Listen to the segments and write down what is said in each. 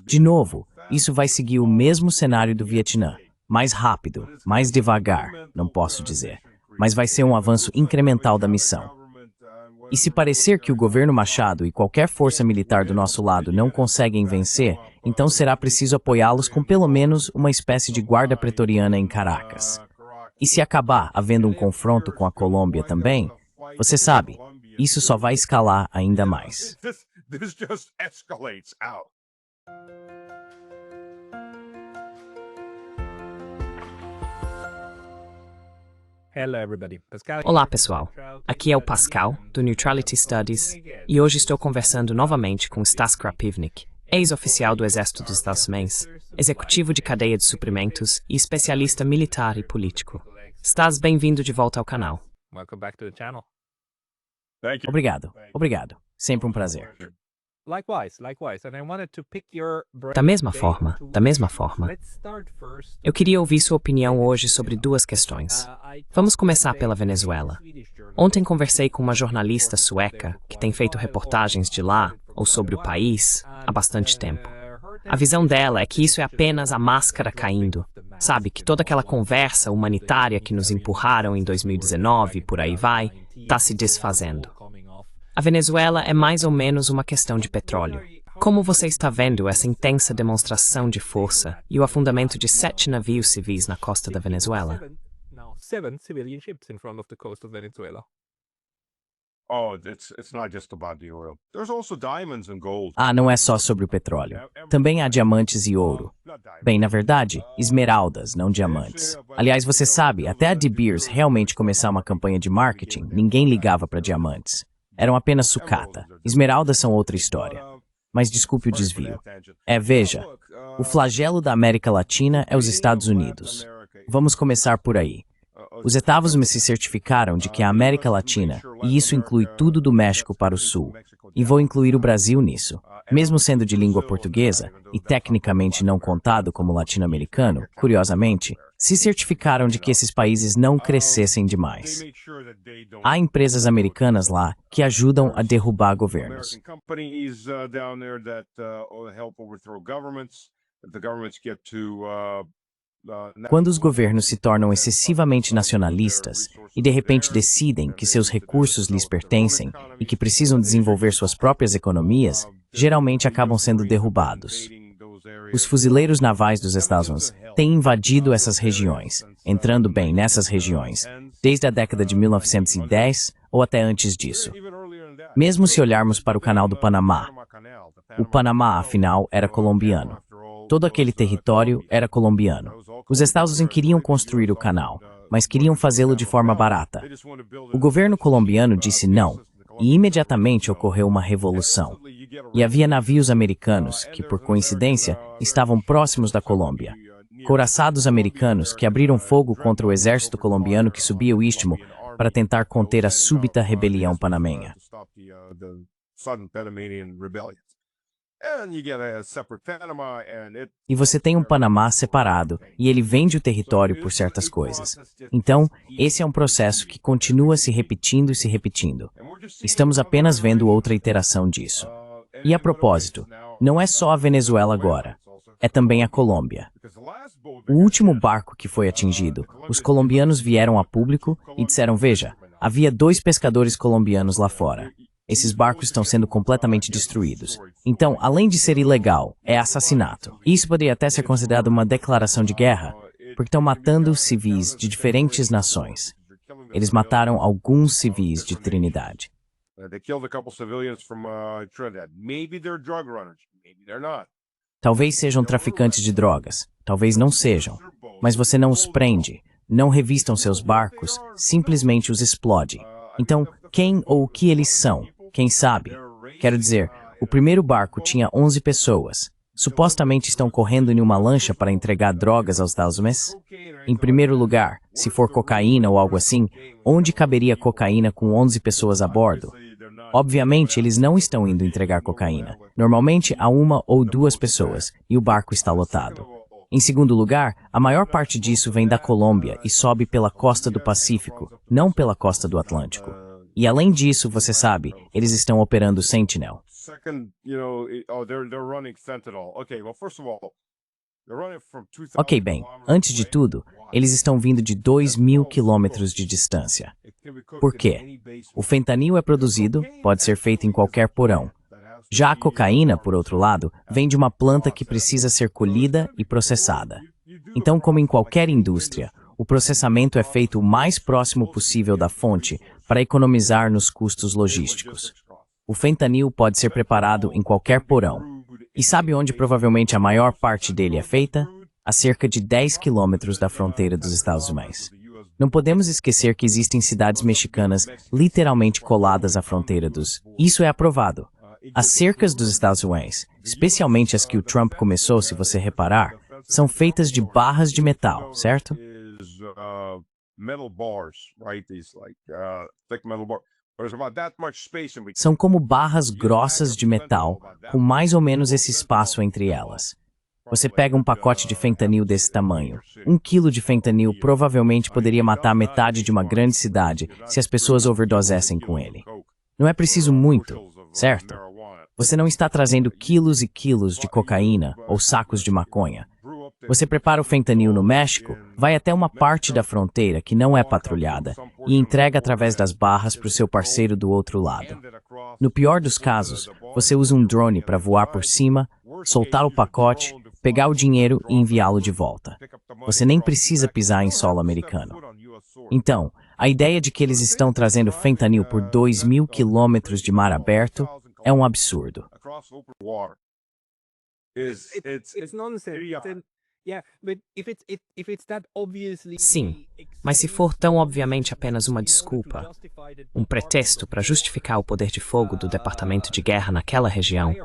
De novo, isso vai seguir o mesmo cenário do Vietnã. Mais rápido, mais devagar, não posso dizer, mas vai ser um avanço incremental da missão. E se parecer que o governo Machado e qualquer força militar do nosso lado não conseguem vencer, então será preciso apoiá-los com pelo menos uma espécie de guarda pretoriana em Caracas. E se acabar havendo um confronto com a Colômbia também, você sabe, isso só vai escalar ainda mais. Olá, pessoal. Aqui é o Pascal, do Neutrality Studies, e hoje estou conversando novamente com Stas Krapivnik, ex-oficial do Exército dos Estados Unidos, executivo de cadeia de suprimentos e especialista militar e político. Stas, bem-vindo de volta ao canal. Obrigado. Sempre um prazer. Da mesma forma, eu queria ouvir sua opinião hoje sobre duas questões. Vamos começar pela Venezuela. Ontem conversei com uma jornalista sueca que tem feito reportagens de lá, ou sobre o país, há bastante tempo. A visão dela é que isso é apenas a máscara caindo. Sabe, que toda aquela conversa humanitária que nos empurraram em 2019 e por aí vai, está se desfazendo. A Venezuela é mais ou menos uma questão de petróleo. Como você está vendo essa intensa demonstração de força e o afundamento de 7 navios civis na costa da Venezuela? Não é só sobre o petróleo. Também há diamantes e ouro. Bem, na verdade, esmeraldas, não diamantes. Aliás, você sabe, até a De Beers realmente começar uma campanha de marketing, ninguém ligava para diamantes. Eram apenas sucata. Esmeraldas são outra história. Mas desculpe o desvio. Veja, o flagelo da América Latina é os Estados Unidos. Vamos começar por aí. Os Estados Unidos se certificaram de que a América Latina, e isso inclui tudo do México para o Sul, e vou incluir o Brasil nisso, mesmo sendo de língua portuguesa e tecnicamente não contado como latino-americano, curiosamente, se certificaram de que esses países não crescessem demais. Há empresas americanas lá que ajudam a derrubar governos. Quando os governos se tornam excessivamente nacionalistas e de repente decidem que seus recursos lhes pertencem e que precisam desenvolver suas próprias economias, geralmente acabam sendo derrubados. Os fuzileiros navais dos Estados Unidos têm invadido essas regiões, entrando bem nessas regiões, desde a década de 1910 ou até antes disso. Mesmo se olharmos para o Canal do Panamá, o Panamá, afinal, era colombiano. Todo aquele território era colombiano. Os Estados Unidos queriam construir o canal, mas queriam fazê-lo de forma barata. O governo colombiano disse não, e imediatamente ocorreu uma revolução. E havia navios americanos que, por coincidência, estavam próximos da Colômbia. Couraçados americanos que abriram fogo contra o exército colombiano que subia o istmo para tentar conter a súbita rebelião panamenha. E você tem um Panamá separado, e ele vende o território por certas coisas. Então, esse é um processo que continua se repetindo e se repetindo. Estamos apenas vendo outra iteração disso. E a propósito, não é só a Venezuela agora, é também a Colômbia. O último barco que foi atingido, os colombianos vieram a público e disseram, veja, havia 2 pescadores colombianos lá fora. Esses barcos estão sendo completamente destruídos. Então, além de ser ilegal, é assassinato. Isso poderia até ser considerado uma declaração de guerra, porque estão matando civis de diferentes nações. Eles mataram alguns civis de Trinidade. Talvez sejam traficantes de drogas, talvez não sejam, mas você não os prende, não revistam seus barcos, simplesmente os explode. Então, quem ou o que eles são? Quem sabe? Quero dizer, o primeiro barco tinha 11 pessoas. Supostamente estão correndo em uma lancha para entregar drogas aos Estados Unidos? Em primeiro lugar, se for cocaína ou algo assim, onde caberia cocaína com 11 pessoas a bordo? Obviamente, eles não estão indo entregar cocaína. Normalmente, há 1 ou 2 pessoas, e o barco está lotado. Em segundo lugar, a maior parte disso vem da Colômbia e sobe pela costa do Pacífico, não pela costa do Atlântico. E além disso, você sabe, eles estão operando Sentinel. Ok, bem, antes de tudo, eles estão vindo de 2.000 quilômetros de distância. Por quê? O fentanil é produzido, pode ser feito em qualquer porão. Já a cocaína, por outro lado, vem de uma planta que precisa ser colhida e processada. Então, como em qualquer indústria, o processamento é feito o mais próximo possível da fonte para economizar nos custos logísticos. O fentanil pode ser preparado em qualquer porão. E sabe onde provavelmente a maior parte dele é feita? A cerca de 10 quilômetros da fronteira dos Estados Unidos. Não podemos esquecer que existem cidades mexicanas literalmente coladas à fronteira dos... Isso é aprovado. As cercas dos Estados Unidos, especialmente as que o Trump começou, se você reparar, são feitas de barras de metal, certo? São como barras grossas de metal, com mais ou menos esse espaço entre elas. Você pega um pacote de fentanil desse tamanho. 1 quilo de fentanil provavelmente poderia matar metade de uma grande cidade se as pessoas overdosessem com ele. Não é preciso muito, certo? Você não está trazendo quilos e quilos de cocaína ou sacos de maconha. Você prepara o fentanil no México, vai até uma parte da fronteira que não é patrulhada e entrega através das barras para o seu parceiro do outro lado. No pior dos casos, você usa um drone para voar por cima, soltar o pacote, pegar o dinheiro e enviá-lo de volta. Você nem precisa pisar em solo americano. Então, a ideia de que eles estão trazendo fentanil por 2.000 quilômetros de mar aberto é um absurdo. Sim, mas se for tão obviamente apenas uma desculpa, um pretexto para justificar o poder de fogo do Departamento de Guerra naquela região,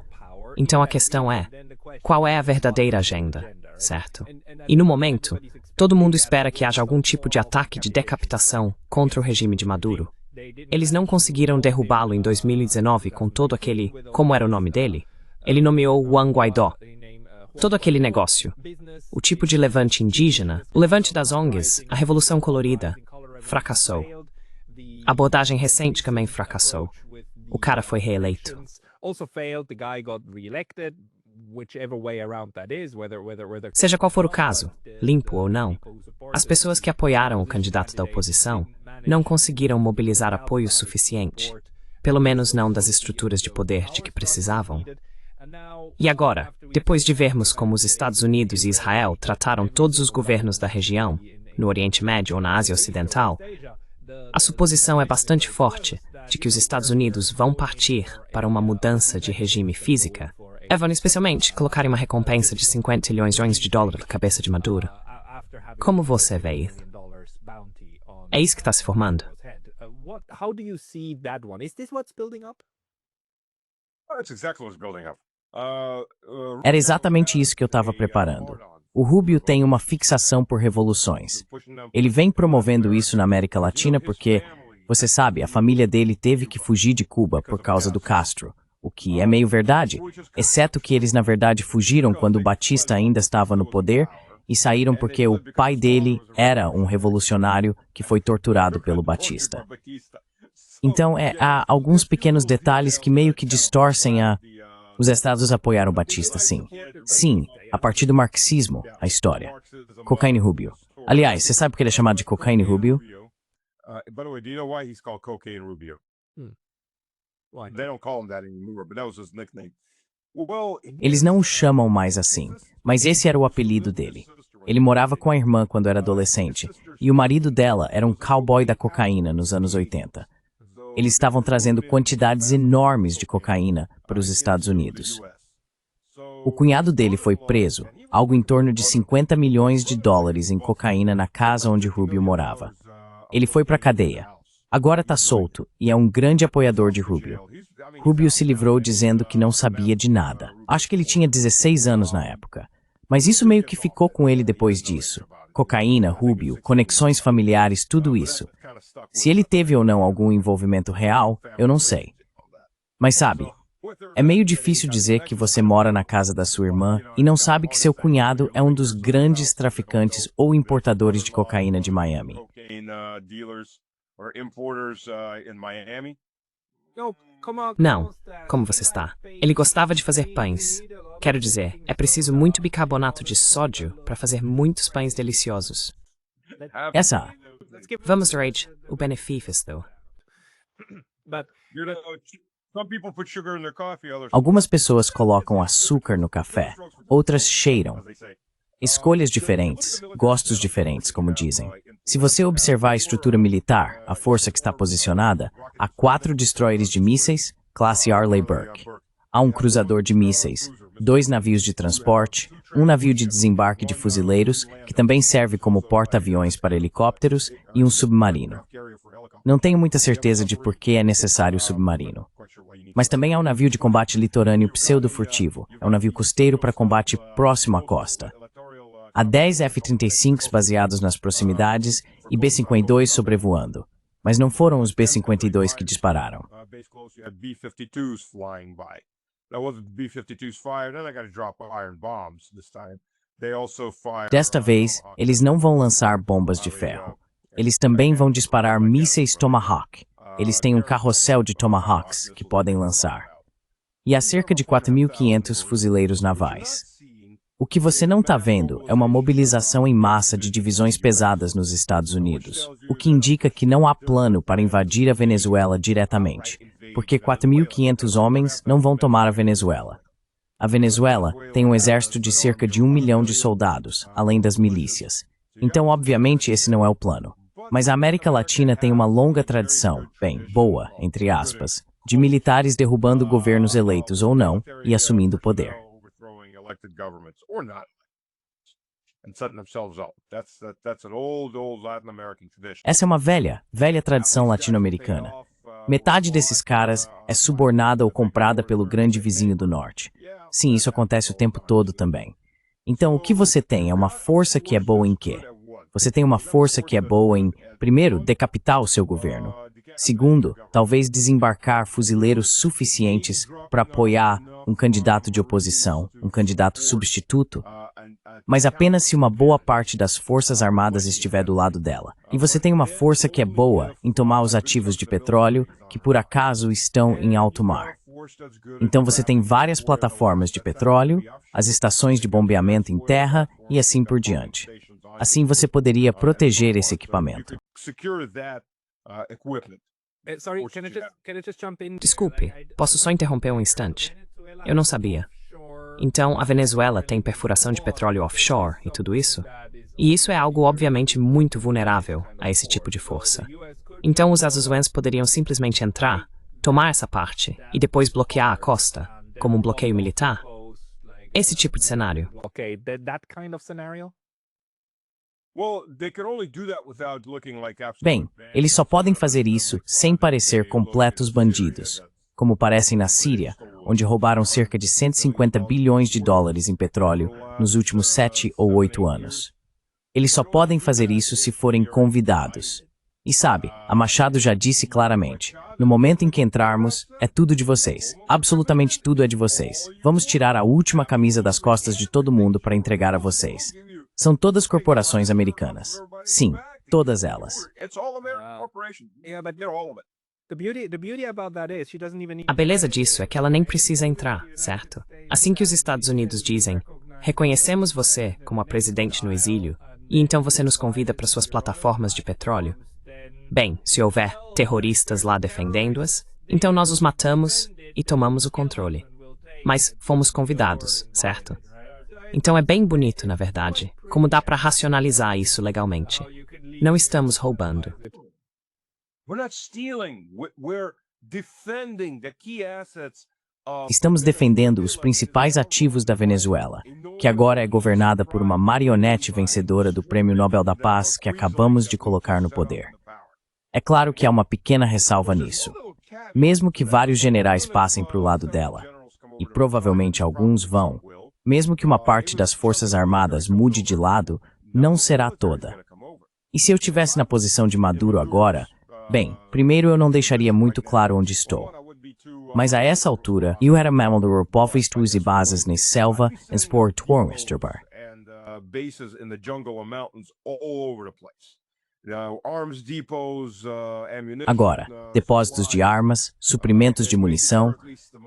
então a questão é, qual é a verdadeira agenda, certo? E no momento, todo mundo espera que haja algum tipo de ataque de decapitação contra o regime de Maduro. Eles não conseguiram derrubá-lo em 2019 com todo aquele... Como era o nome dele? Ele nomeou Juan Guaidó. Todo aquele negócio. O tipo de levante indígena, o levante das ONGs, a Revolução Colorida, fracassou. A abordagem recente também fracassou. O cara foi reeleito. Seja qual for o caso, limpo ou não, as pessoas que apoiaram o candidato da oposição não conseguiram mobilizar apoio suficiente, pelo menos não das estruturas de poder de que precisavam. E agora, depois de vermos como os Estados Unidos e Israel trataram todos os governos da região, no Oriente Médio ou na Ásia Ocidental, a suposição é bastante forte de que os Estados Unidos vão partir para uma mudança de regime física. Vão especialmente colocarem uma recompensa de 50 trilhões de dólares na cabeça de Maduro. Como você vê isso? É isso que está se formando? Era exatamente isso que eu estava preparando. O Rubio tem uma fixação por revoluções. Ele vem promovendo isso na América Latina porque, você sabe, a família dele teve que fugir de Cuba por causa do Castro. O que é meio verdade, exceto que eles na verdade fugiram quando o Batista ainda estava no poder e saíram porque o pai dele era um revolucionário que foi torturado pelo Batista. Então, há alguns pequenos detalhes que meio que distorcem a... Os estados apoiaram o Batista, sim. Sim, a partir do marxismo, a história. Cocaine Rubio. Aliás, você sabe por que ele é chamado de Cocaine Rubio? Eles não o chamam mais assim, mas esse era o apelido dele. Ele morava com a irmã quando era adolescente, e o marido dela era um cowboy da cocaína nos anos 80. Eles estavam trazendo quantidades enormes de cocaína para os Estados Unidos. O cunhado dele foi preso, algo em torno de 50 milhões de dólares em cocaína na casa onde Rubio morava. Ele foi para a cadeia. Agora está solto e é um grande apoiador de Rubio. Rubio se livrou dizendo que não sabia de nada. Acho que ele tinha 16 anos na época. Mas isso meio que ficou com ele depois disso. Cocaína, Rubio, conexões familiares, tudo isso. Se ele teve ou não algum envolvimento real, eu não sei. Mas sabe, é meio difícil dizer que você mora na casa da sua irmã e não sabe que seu cunhado é um dos grandes traficantes ou importadores de cocaína de Miami. Não, como você está? Ele gostava de fazer pães. Quero dizer, é preciso muito bicarbonato de sódio para fazer muitos pães deliciosos. Essa, Vamos, Rage, o benefício, though. algumas pessoas colocam açúcar no café, outras cheiram. Escolhas diferentes, gostos diferentes, como dizem. Se você observar a estrutura militar, a força que está posicionada, há 4 destroyers de mísseis, classe Arleigh Burke. Há um cruzador de mísseis, 2 navios de transporte, um navio de desembarque de fuzileiros, que também serve como porta-aviões para helicópteros, e um submarino. Não tenho muita certeza de por que é necessário o submarino. Mas também há um navio de combate litorâneo pseudo-furtivo. É um navio costeiro para combate próximo à costa. Há 10 F-35s baseados nas proximidades e B-52 sobrevoando. Mas não foram os B-52 que dispararam. Desta vez, eles não vão lançar bombas de ferro. Eles também vão disparar mísseis Tomahawk. Eles têm um carrossel de Tomahawks que podem lançar. E há cerca de 4.500 fuzileiros navais. O que você não está vendo é uma mobilização em massa de divisões pesadas nos Estados Unidos, o que indica que não há plano para invadir a Venezuela diretamente, porque 4.500 homens não vão tomar a Venezuela. A Venezuela tem um exército de cerca de 1 milhão de soldados, além das milícias. Então, obviamente, esse não é o plano. Mas a América Latina tem uma longa tradição, bem, boa, entre aspas, de militares derrubando governos eleitos ou não e assumindo o poder. Essa é uma velha tradição latino-americana. Metade desses caras é subornada ou comprada pelo grande vizinho do norte. Sim, isso acontece o tempo todo também. Então, o que você tem é uma força que é boa em quê? Você tem uma força que é boa em, primeiro, decapitar o seu governo. Segundo, talvez desembarcar fuzileiros suficientes para apoiar um candidato de oposição, um candidato substituto, mas apenas se uma boa parte das forças armadas estiver do lado dela. E você tem uma força que é boa em tomar os ativos de petróleo que por acaso estão em alto mar. Então você tem várias plataformas de petróleo, as estações de bombeamento em terra e assim por diante. Assim você poderia proteger esse equipamento. Desculpe, posso só interromper um instante? Eu não sabia. Então, a Venezuela tem perfuração de petróleo offshore e tudo isso? E isso é algo obviamente muito vulnerável a esse tipo de força. Então, os azuzuenses poderiam simplesmente entrar, tomar essa parte e depois bloquear a costa, como um bloqueio militar? Esse tipo de cenário. Bem, eles só podem fazer isso sem parecer completos bandidos, como parecem na Síria, onde roubaram cerca de 150 bilhões de dólares em petróleo nos últimos 7 ou 8 anos. Eles só podem fazer isso se forem convidados. E sabe, a Machado já disse claramente, no momento em que entrarmos, é tudo de vocês. Absolutamente tudo é de vocês. Vamos tirar a última camisa das costas de todo mundo para entregar a vocês. São todas corporações americanas. Sim, todas elas. A beleza disso é que ela nem precisa entrar, certo? Assim que os Estados Unidos dizem, reconhecemos você como a presidente no exílio, e então você nos convida para suas plataformas de petróleo. Bem, se houver terroristas lá defendendo-as, então nós os matamos e tomamos o controle. Mas fomos convidados, certo? Então é bem bonito, na verdade, como dá para racionalizar isso legalmente. Não estamos roubando. Estamos defendendo os principais ativos da Venezuela, que agora é governada por uma marionete vencedora do Prêmio Nobel da Paz que acabamos de colocar no poder. É claro que há uma pequena ressalva nisso. Mesmo que vários generais passem para o lado dela, e provavelmente alguns vão, mesmo que uma parte das Forças Armadas mude de lado, não será toda. E se eu estivesse na posição de Maduro agora, bem, primeiro eu não deixaria muito claro onde estou. Mas a essa altura, eu era member do povoisto e bases na selva em Sport Tormesterbar. Agora, depósitos de armas, suprimentos de munição,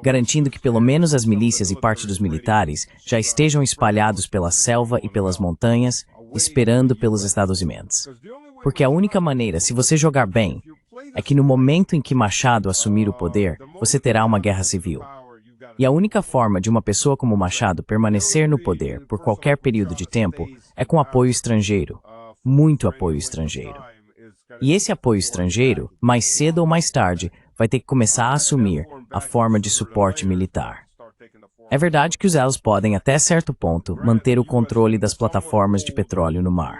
garantindo que pelo menos as milícias e parte dos militares já estejam espalhados pela selva e pelas montanhas, esperando pelos Estados-Unidos. Porque a única maneira, se você jogar bem, é que no momento em que Machado assumir o poder, você terá uma guerra civil. E a única forma de uma pessoa como Machado permanecer no poder por qualquer período de tempo é com apoio estrangeiro, muito apoio estrangeiro. E esse apoio estrangeiro, mais cedo ou mais tarde, vai ter que começar a assumir a forma de suporte militar. É verdade que os elos podem, até certo ponto, manter o controle das plataformas de petróleo no mar.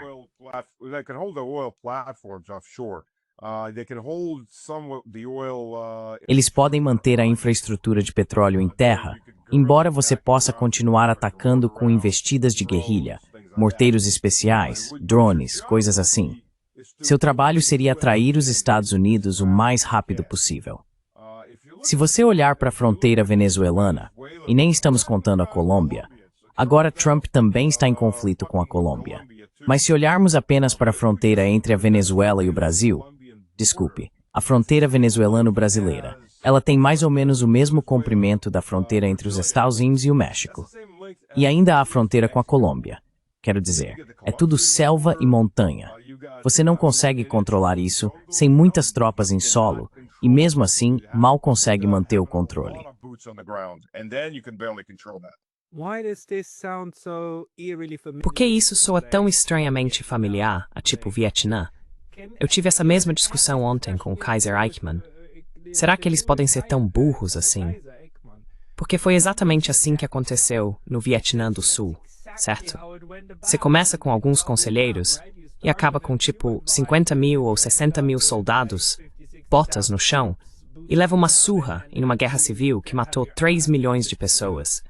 Eles podem manter a infraestrutura de petróleo em terra, embora você possa continuar atacando com investidas de guerrilha, morteiros especiais, drones, coisas assim. Seu trabalho seria atrair os Estados Unidos o mais rápido possível. Se você olhar para a fronteira venezuelana, e nem estamos contando a Colômbia, agora Trump também está em conflito com a Colômbia. Mas se olharmos apenas para a fronteira entre a Venezuela e o Brasil, a fronteira venezuelano-brasileira, ela tem mais ou menos o mesmo comprimento da fronteira entre os Estados Unidos e o México. E ainda há a fronteira com a Colômbia. Quero dizer, é tudo selva e montanha. Você não consegue controlar isso sem muitas tropas em solo, e mesmo assim, mal consegue manter o controle. Por que isso soa tão estranhamente familiar a tipo Vietnã? Eu tive essa mesma discussão ontem com o Kaiser Eichmann. Será que eles podem ser tão burros assim? Porque foi exatamente assim que aconteceu no Vietnã do Sul, certo? Você começa com alguns conselheiros e acaba com tipo 50 mil ou 60 mil soldados, botas no chão, e leva uma surra em uma guerra civil que matou 3 milhões de pessoas.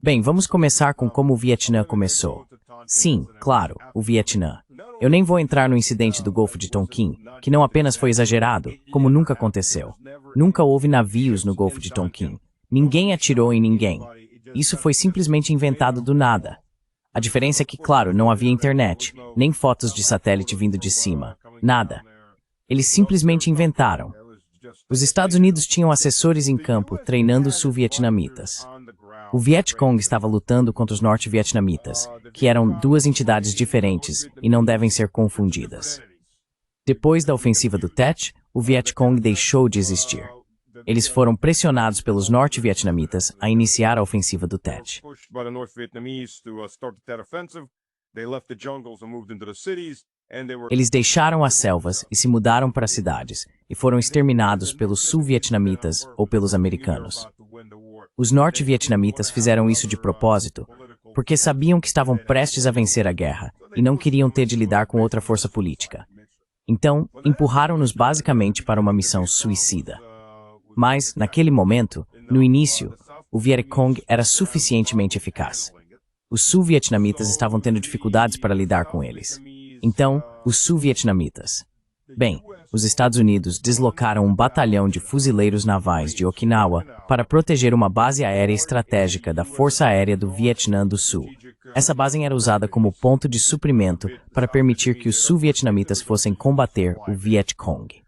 Bem, vamos começar com como o Vietnã começou. Sim, claro, o Vietnã. Eu nem vou entrar no incidente do Golfo de Tonkin, que não apenas foi exagerado, como nunca aconteceu. Nunca houve navios no Golfo de Tonkin. Ninguém atirou em ninguém. Isso foi simplesmente inventado do nada. A diferença é que, claro, não havia internet, nem fotos de satélite vindo de cima. Nada. Eles simplesmente inventaram. Os Estados Unidos tinham assessores em campo treinando os sul-vietnamitas. O Vietcong estava lutando contra os norte-vietnamitas, que eram duas entidades diferentes e não devem ser confundidas. Depois da ofensiva do Tet, o Vietcong deixou de existir. Eles foram pressionados pelos norte-vietnamitas a iniciar a ofensiva do Tet. Eles deixaram as selvas e se mudaram para cidades, e foram exterminados pelos sul-vietnamitas ou pelos americanos. Os norte-vietnamitas fizeram isso de propósito, porque sabiam que estavam prestes a vencer a guerra e não queriam ter de lidar com outra força política. Então, empurraram-nos basicamente para uma missão suicida. Mas, naquele momento, no início, o Vietcong era suficientemente eficaz. Os sul-vietnamitas estavam tendo dificuldades para lidar com eles. Então, os sul-vietnamitas. Bem, os Estados Unidos deslocaram um batalhão de fuzileiros navais de Okinawa para proteger uma base aérea estratégica da Força Aérea do Vietnã do Sul. Essa base era usada como ponto de suprimento para permitir que os sul-vietnamitas fossem combater o Vietcong.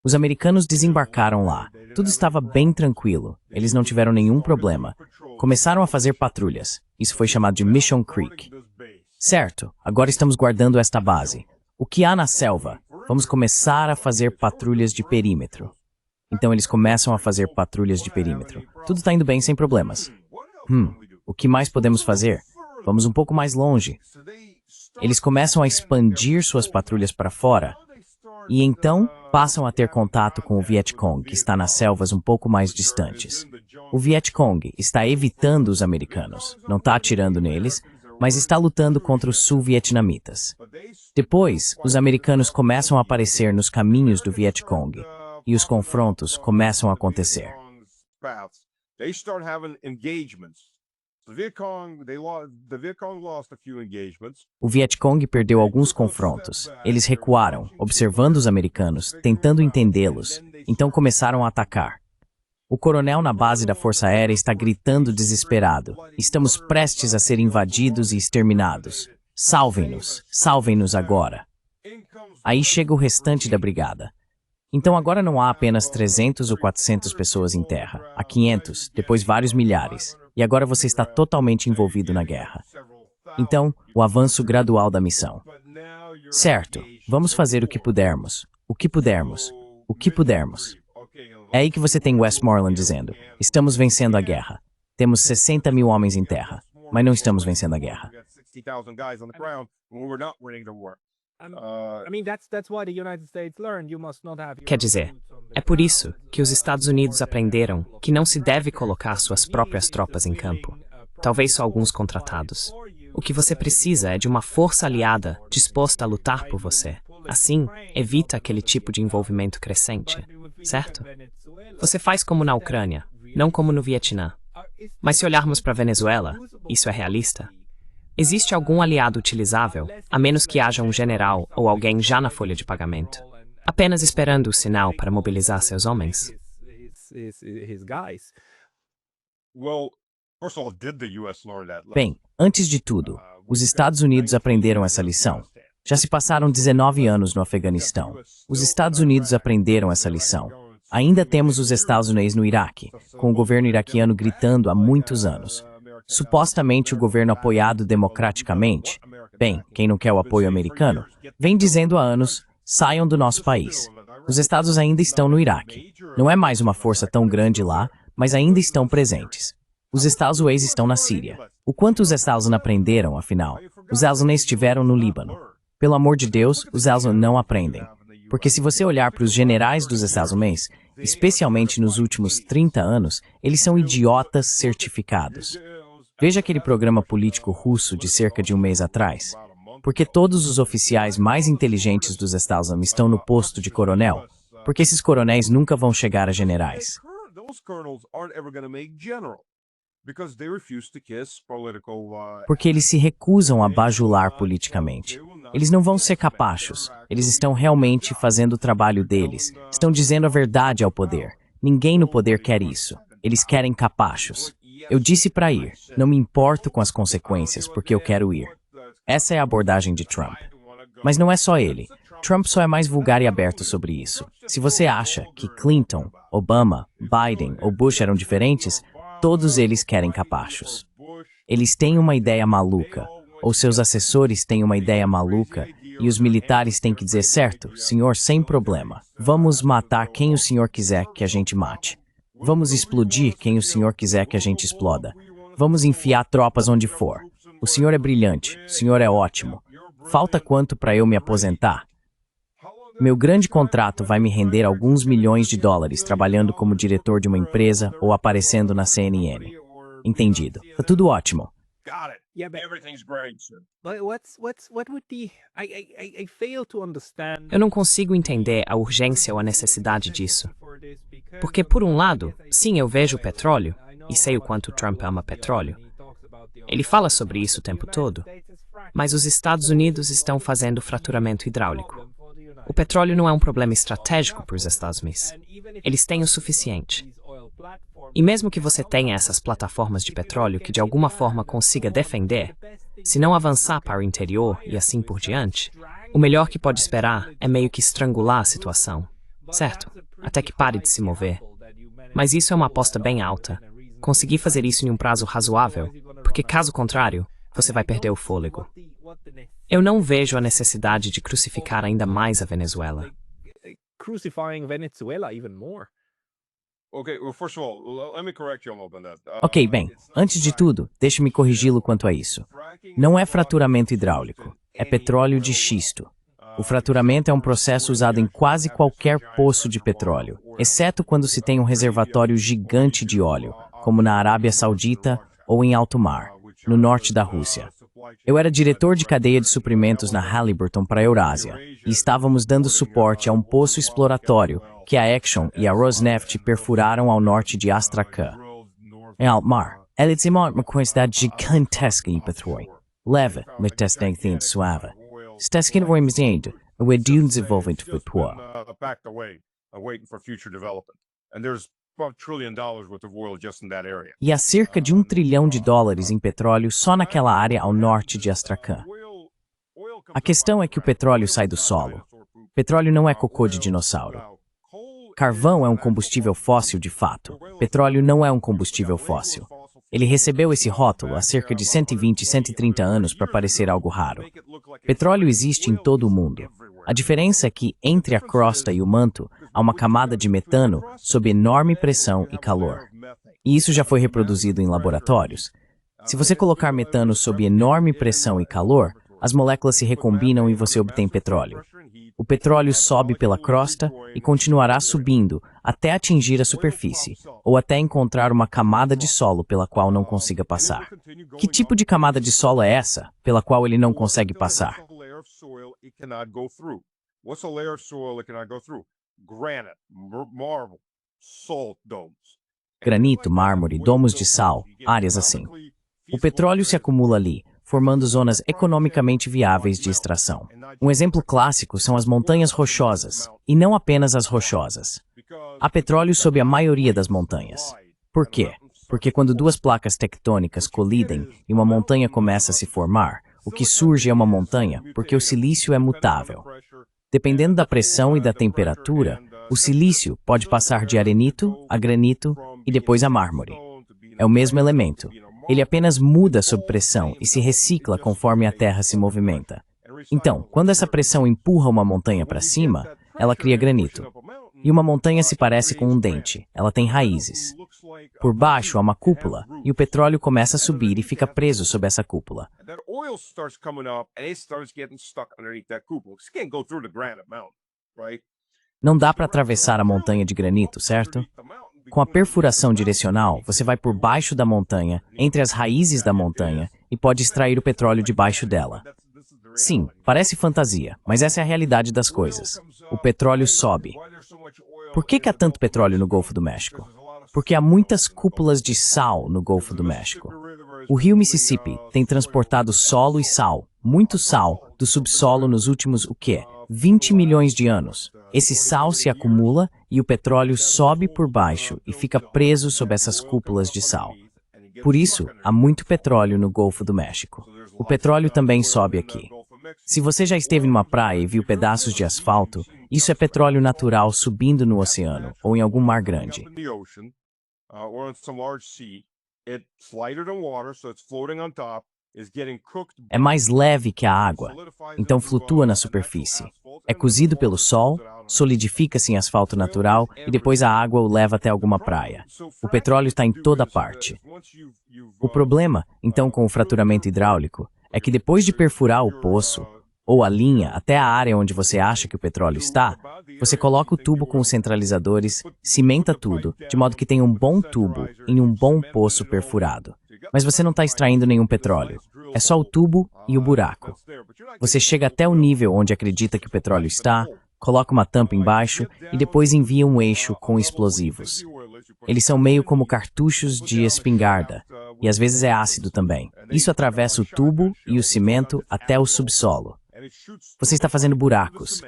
Os americanos desembarcaram lá. Tudo estava bem tranquilo. Eles não tiveram nenhum problema. Começaram a fazer patrulhas. Isso foi chamado de Mission Creek. Certo, agora estamos guardando esta base. O que há na selva? Vamos começar a fazer patrulhas de perímetro. Então eles começam a fazer patrulhas de perímetro. Tudo está indo bem sem problemas. O que mais podemos fazer? Vamos um pouco mais longe. Eles começam a expandir suas patrulhas para fora. E então passam a ter contato com o Vietcong, que está nas selvas um pouco mais distantes. O Vietcong está evitando os americanos, não está atirando neles, mas está lutando contra os sul-vietnamitas. Depois, os americanos começam a aparecer nos caminhos do Vietcong, e os confrontos começam a acontecer. O Vietcong perdeu alguns confrontos. Eles recuaram, observando os americanos, tentando entendê-los. Então começaram a atacar. O coronel na base da Força Aérea está gritando desesperado. Estamos prestes a ser invadidos e exterminados. Salvem-nos agora. Aí chega o restante da brigada. Então agora não há apenas 300 ou 400 pessoas em terra. Há 500, depois vários milhares. E agora você está totalmente envolvido na guerra. Então, o avanço gradual da missão. Certo, vamos fazer o que pudermos. O que pudermos. O que pudermos. É aí que você tem Westmoreland dizendo, estamos vencendo a guerra. Temos 60 mil homens em terra, mas não estamos vencendo a guerra. Quer dizer, é por isso que os Estados Unidos aprenderam que não se deve colocar suas próprias tropas em campo, talvez só alguns contratados. O que você precisa é de uma força aliada disposta a lutar por você. Assim, evita aquele tipo de envolvimento crescente, certo? Você faz como na Ucrânia, não como no Vietnã. Mas se olharmos para a Venezuela, isso é realista? Existe algum aliado utilizável, a menos que haja um general ou alguém já na folha de pagamento, apenas esperando o sinal para mobilizar seus homens? Bem, antes de tudo, os Estados Unidos aprenderam essa lição. Já se passaram 19 anos no Afeganistão. Os Estados Unidos aprenderam essa lição. Ainda temos os Estados Unidos no Iraque, com o governo iraquiano gritando há muitos anos. Supostamente o governo apoiado democraticamente, bem, quem não quer o apoio americano, vem dizendo há anos, saiam do nosso país. Os Estados ainda estão no Iraque. Não é mais uma força tão grande lá, mas ainda estão presentes. Os Estados Unidos estão na Síria. O quanto os Estados Unidos aprenderam, afinal? Os Estados Unidos estiveram no Líbano. Pelo amor de Deus, os Estados Unidos não aprendem. Porque se você olhar para os generais dos Estados Unidos, especialmente nos últimos 30 anos, eles são idiotas certificados. Veja aquele programa político russo de cerca de um mês atrás. Porque todos os oficiais mais inteligentes dos Estados Unidos estão no posto de coronel, porque esses coronéis nunca vão chegar a generais. Porque eles se recusam a bajular politicamente. Eles não vão ser capachos. Eles estão realmente fazendo o trabalho deles. Estão dizendo a verdade ao poder. Ninguém no poder quer isso. Eles querem capachos. Eu disse para ir. Não me importo com as consequências, porque eu quero ir. Essa é a abordagem de Trump. Mas não é só ele. Trump só é mais vulgar e aberto sobre isso. Se você acha que Clinton, Obama, Biden ou Bush eram diferentes, todos eles querem capachos. Eles têm uma ideia maluca, ou seus assessores têm uma ideia maluca, e os militares têm que dizer, certo, senhor, sem problema. Vamos matar quem o senhor quiser que a gente mate. Vamos explodir quem o senhor quiser que a gente exploda. Vamos enfiar tropas onde for. O senhor é brilhante, o senhor é ótimo. Falta quanto para eu me aposentar? Meu grande contrato vai me render alguns milhões de dólares trabalhando como diretor de uma empresa ou aparecendo na CNN. Entendido. Tá tudo ótimo. Eu não consigo entender a urgência ou a necessidade disso. Porque, por um lado, sim, eu vejo o petróleo, e sei o quanto Trump ama petróleo. Ele fala sobre isso o tempo todo. Mas os Estados Unidos estão fazendo fraturamento hidráulico. O petróleo não é um problema estratégico para os Estados Unidos. Eles têm o suficiente. E mesmo que você tenha essas plataformas de petróleo que de alguma forma consiga defender, se não avançar para o interior e assim por diante, o melhor que pode esperar é meio que estrangular a situação, certo? Até que pare de se mover. Mas isso é uma aposta bem alta. Conseguir fazer isso em um prazo razoável, porque caso contrário, você vai perder o fôlego. Eu não vejo a necessidade de crucificar ainda mais a Venezuela. Ok, bem, antes de tudo, deixe-me corrigi-lo quanto a isso. Não é fraturamento hidráulico, é petróleo de xisto. O fraturamento é um processo usado em quase qualquer poço de petróleo, exceto quando se tem um reservatório gigante de óleo, como na Arábia Saudita ou em alto mar, no norte da Rússia. Eu era diretor de cadeia de suprimentos na Halliburton para a Eurásia, e estávamos dando suporte a um poço exploratório que a Exxon e a Rosneft perfuraram ao norte de Astrakhan, em alto mar. Ela tem uma quantidade gigantesca de petróleo. Leva, mas tem tempo suave. Está sendo ainda o de desenvolvimento futuro. E há cerca de $1 trilhão em petróleo só naquela área ao norte de Astrakhan. A questão é que o petróleo sai do solo. Petróleo não é cocô de dinossauro. Carvão é um combustível fóssil de fato. Petróleo não é um combustível fóssil. Ele recebeu esse rótulo há cerca de 120, 130 anos para parecer algo raro. Petróleo existe em todo o mundo. A diferença é que, entre a crosta e o manto, há uma camada de metano sob enorme pressão e calor. E isso já foi reproduzido em laboratórios. Se você colocar metano sob enorme pressão e calor, as moléculas se recombinam e você obtém petróleo. O petróleo sobe pela crosta e continuará subindo até atingir a superfície, ou até encontrar uma camada de solo pela qual não consiga passar. Que tipo de camada de solo é essa, pela qual ele não consegue passar? Granito, mármore, domos de sal, áreas assim. O petróleo se acumula ali, formando zonas economicamente viáveis de extração. Um exemplo clássico são as montanhas rochosas, e não apenas as rochosas. Há petróleo sob a maioria das montanhas. Por quê? Porque quando duas placas tectônicas colidem e uma montanha começa a se formar, o que surge é uma montanha porque o silício é mutável. Dependendo da pressão e da temperatura, o silício pode passar de arenito a granito e depois a mármore. É o mesmo elemento. Ele apenas muda sob pressão e se recicla conforme a Terra se movimenta. Então, quando essa pressão empurra uma montanha para cima, ela cria granito. E uma montanha se parece com um dente, ela tem raízes. Por baixo há uma cúpula, e o petróleo começa a subir e fica preso sob essa cúpula. Não dá para atravessar a montanha de granito, certo? Com a perfuração direcional, você vai por baixo da montanha, entre as raízes da montanha, e pode extrair o petróleo debaixo dela. Sim, parece fantasia, mas essa é a realidade das coisas. O petróleo sobe. Por que há tanto petróleo no Golfo do México? Porque há muitas cúpulas de sal no Golfo do México. O rio Mississippi tem transportado solo e sal, muito sal, do subsolo nos últimos, 20 milhões de anos. Esse sal se acumula e o petróleo sobe por baixo e fica preso sob essas cúpulas de sal. Por isso, há muito petróleo no Golfo do México. O petróleo também sobe aqui. Se você já esteve numa praia e viu pedaços de asfalto, isso é petróleo natural subindo no oceano ou em algum mar grande. É mais leve que a água, então flutua na superfície. É cozido pelo sol, solidifica-se em asfalto natural e depois a água o leva até alguma praia. O petróleo está em toda parte. O problema, então, com o fraturamento hidráulico é que depois de perfurar o poço, ou a linha até a área onde você acha que o petróleo está, você coloca o tubo com os centralizadores, cimenta tudo, de modo que tem um bom tubo em um bom poço perfurado. Mas você não está extraindo nenhum petróleo. É só o tubo e o buraco. Você chega até o nível onde acredita que o petróleo está, coloca uma tampa embaixo e depois envia um eixo com explosivos. Eles são meio como cartuchos de espingarda, e às vezes é ácido também. Isso atravessa o tubo e o cimento até o subsolo. Você está fazendo buracos.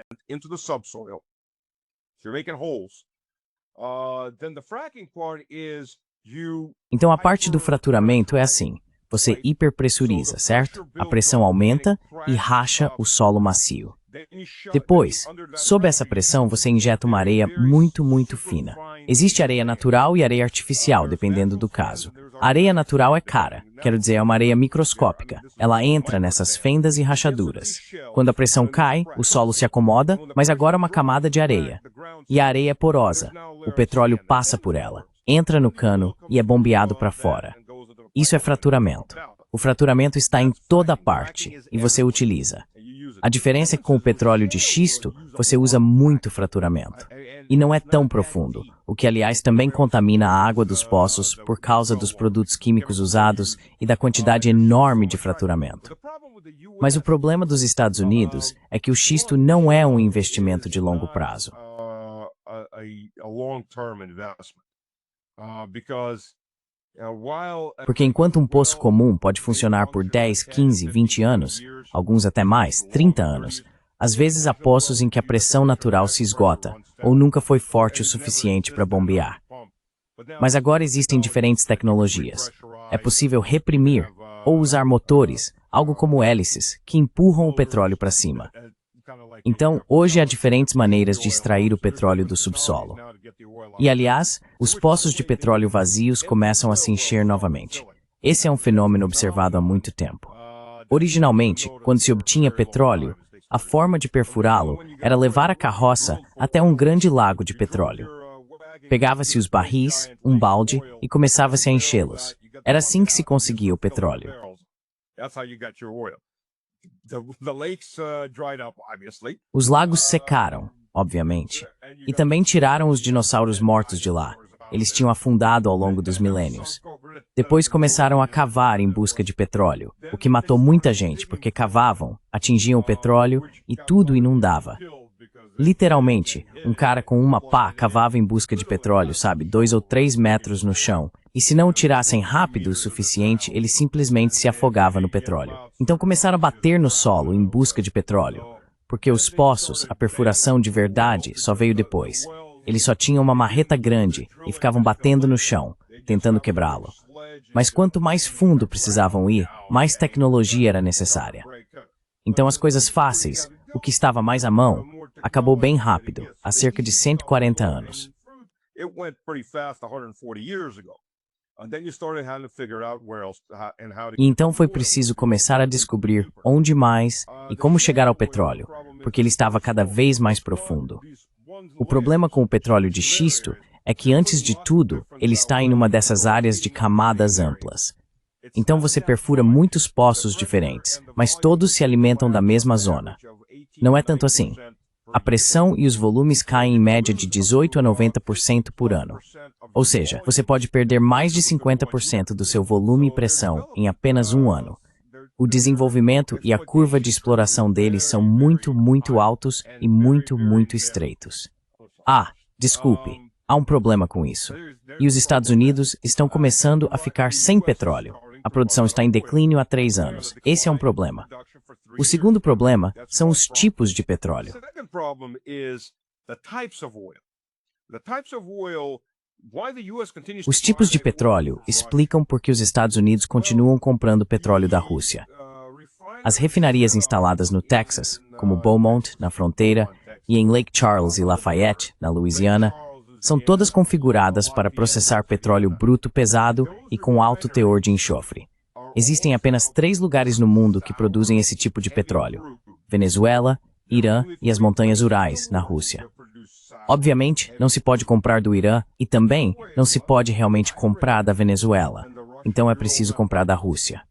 Então a parte do fraturamento é assim. Você hiperpressuriza, certo? A pressão aumenta e racha o solo macio. Depois, sob essa pressão, você injeta uma areia muito, muito fina. Existe areia natural e areia artificial, dependendo do caso. A areia natural é cara, quero dizer, é uma areia microscópica. Ela entra nessas fendas e rachaduras. Quando a pressão cai, o solo se acomoda, mas agora é uma camada de areia. E a areia é porosa. O petróleo passa por ela, entra no cano e é bombeado para fora. Isso é fraturamento. O fraturamento está em toda parte e você utiliza. A diferença é que com o petróleo de xisto, você usa muito fraturamento. E não é tão profundo, o que aliás também contamina a água dos poços por causa dos produtos químicos usados e da quantidade enorme de fraturamento. Mas o problema dos Estados Unidos é que o xisto não é um investimento de longo prazo. Porque enquanto um poço comum pode funcionar por 10, 15, 20 anos, alguns até mais, 30 anos, às vezes há poços em que a pressão natural se esgota ou nunca foi forte o suficiente para bombear. Mas agora existem diferentes tecnologias. É possível reprimir ou usar motores, algo como hélices, que empurram o petróleo para cima. Então, hoje há diferentes maneiras de extrair o petróleo do subsolo. E, aliás, os poços de petróleo vazios começam a se encher novamente. Esse é um fenômeno observado há muito tempo. Originalmente, quando se obtinha petróleo, a forma de perfurá-lo era levar a carroça até um grande lago de petróleo. Pegava-se os barris, um balde, e começava-se a enchê-los. Era assim que se conseguia o petróleo. Os lagos secaram, obviamente, e também tiraram os dinossauros mortos de lá. Eles tinham afundado ao longo dos milênios. Depois começaram a cavar em busca de petróleo, o que matou muita gente, porque cavavam, atingiam o petróleo e tudo inundava. Literalmente, um cara com uma pá cavava em busca de petróleo, 2 ou 3 metros no chão, e se não o tirassem rápido o suficiente, ele simplesmente se afogava no petróleo. Então começaram a bater no solo em busca de petróleo, porque os poços, a perfuração de verdade, só veio depois. Eles só tinham uma marreta grande e ficavam batendo no chão, tentando quebrá-lo. Mas quanto mais fundo precisavam ir, mais tecnologia era necessária. Então as coisas fáceis, o que estava mais à mão, acabou bem rápido, há cerca de 140 anos. E então foi preciso começar a descobrir onde mais e como chegar ao petróleo, porque ele estava cada vez mais profundo. O problema com o petróleo de xisto é que, antes de tudo, ele está em uma dessas áreas de camadas amplas. Então você perfura muitos poços diferentes, mas todos se alimentam da mesma zona. Não é tanto assim. A pressão e os volumes caem em média de 18 a 90% por ano. Ou seja, você pode perder mais de 50% do seu volume e pressão em apenas um ano. O desenvolvimento e a curva de exploração deles são muito, muito altos e muito, muito estreitos. Desculpe, há um problema com isso. E os Estados Unidos estão começando a ficar sem petróleo. A produção está em declínio há 3 anos. Esse é um problema. O segundo problema são os tipos de petróleo. Os tipos de petróleo explicam por que os Estados Unidos continuam comprando petróleo da Rússia. As refinarias instaladas no Texas, como Beaumont, na fronteira, e em Lake Charles e Lafayette, na Louisiana, são todas configuradas para processar petróleo bruto pesado e com alto teor de enxofre. Existem apenas 3 lugares no mundo que produzem esse tipo de petróleo: Venezuela, Irã e as Montanhas Urais, na Rússia. Obviamente, não se pode comprar do Irã e também não se pode realmente comprar da Venezuela. Então é preciso comprar da Rússia.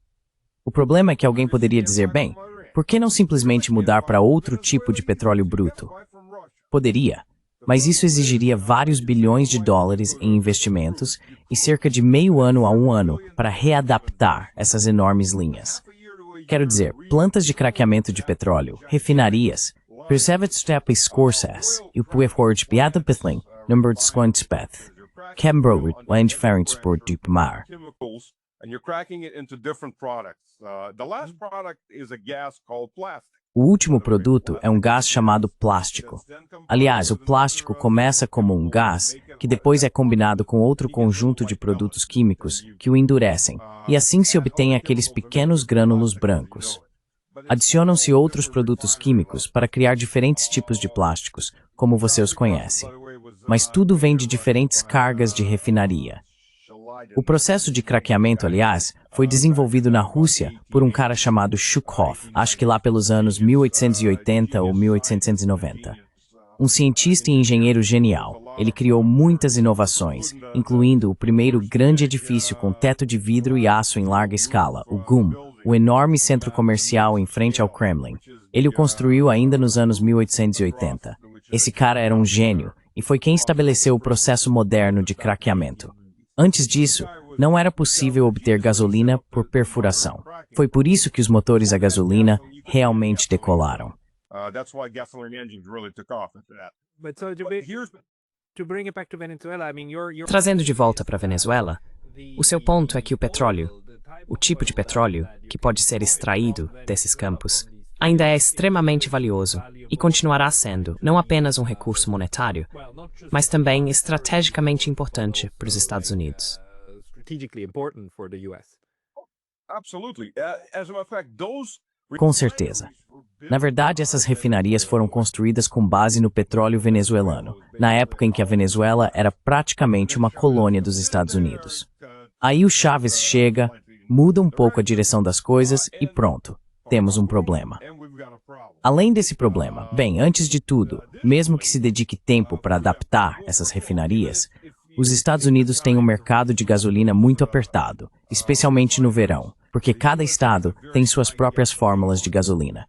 O problema é que alguém poderia dizer, bem, por que não simplesmente mudar para outro tipo de petróleo bruto? Poderia, mas isso exigiria vários bilhões de dólares em investimentos e cerca de meio ano a 1 ano para readaptar essas enormes linhas. Quero dizer, plantas de craqueamento de petróleo, refinarias, preservativstep escorsas e o puerhord biadapithling, number de squantspeth, Cambro landferentsport dupmar. And you're cracking it into different products. The last product is a gas called plastic. O último produto é um gás chamado plástico. Aliás, o plástico começa como um gás, que depois é combinado com outro conjunto de produtos químicos que o endurecem, e assim se obtém aqueles pequenos grânulos brancos. Adicionam-se outros produtos químicos para criar diferentes tipos de plásticos, como você os conhece. Mas tudo vem de diferentes cargas de refinaria. O processo de craqueamento, aliás, foi desenvolvido na Rússia por um cara chamado Shukov, acho que lá pelos anos 1880 ou 1890. Um cientista e engenheiro genial, ele criou muitas inovações, incluindo o primeiro grande edifício com teto de vidro e aço em larga escala, o GUM, o enorme centro comercial em frente ao Kremlin. Ele o construiu ainda nos anos 1880. Esse cara era um gênio e foi quem estabeleceu o processo moderno de craqueamento. Antes disso, não era possível obter gasolina por perfuração. Foi por isso que os motores a gasolina realmente decolaram. Trazendo de volta para a Venezuela, O seu ponto é que o tipo de petróleo que pode ser extraído desses campos, ainda é extremamente valioso e continuará sendo não apenas um recurso monetário, mas também estrategicamente importante para os Estados Unidos. Absolutely. As a matter of fact, those Com certeza. Na verdade, essas refinarias foram construídas com base no petróleo venezuelano, na época em que a Venezuela era praticamente uma colônia dos Estados Unidos. Aí o Chávez chega, muda um pouco a direção das coisas e pronto, temos um problema. Além desse problema, bem, antes de tudo, mesmo que se dedique tempo para adaptar essas refinarias, os Estados Unidos têm um mercado de gasolina muito apertado, especialmente no verão, porque cada estado tem suas próprias fórmulas de gasolina.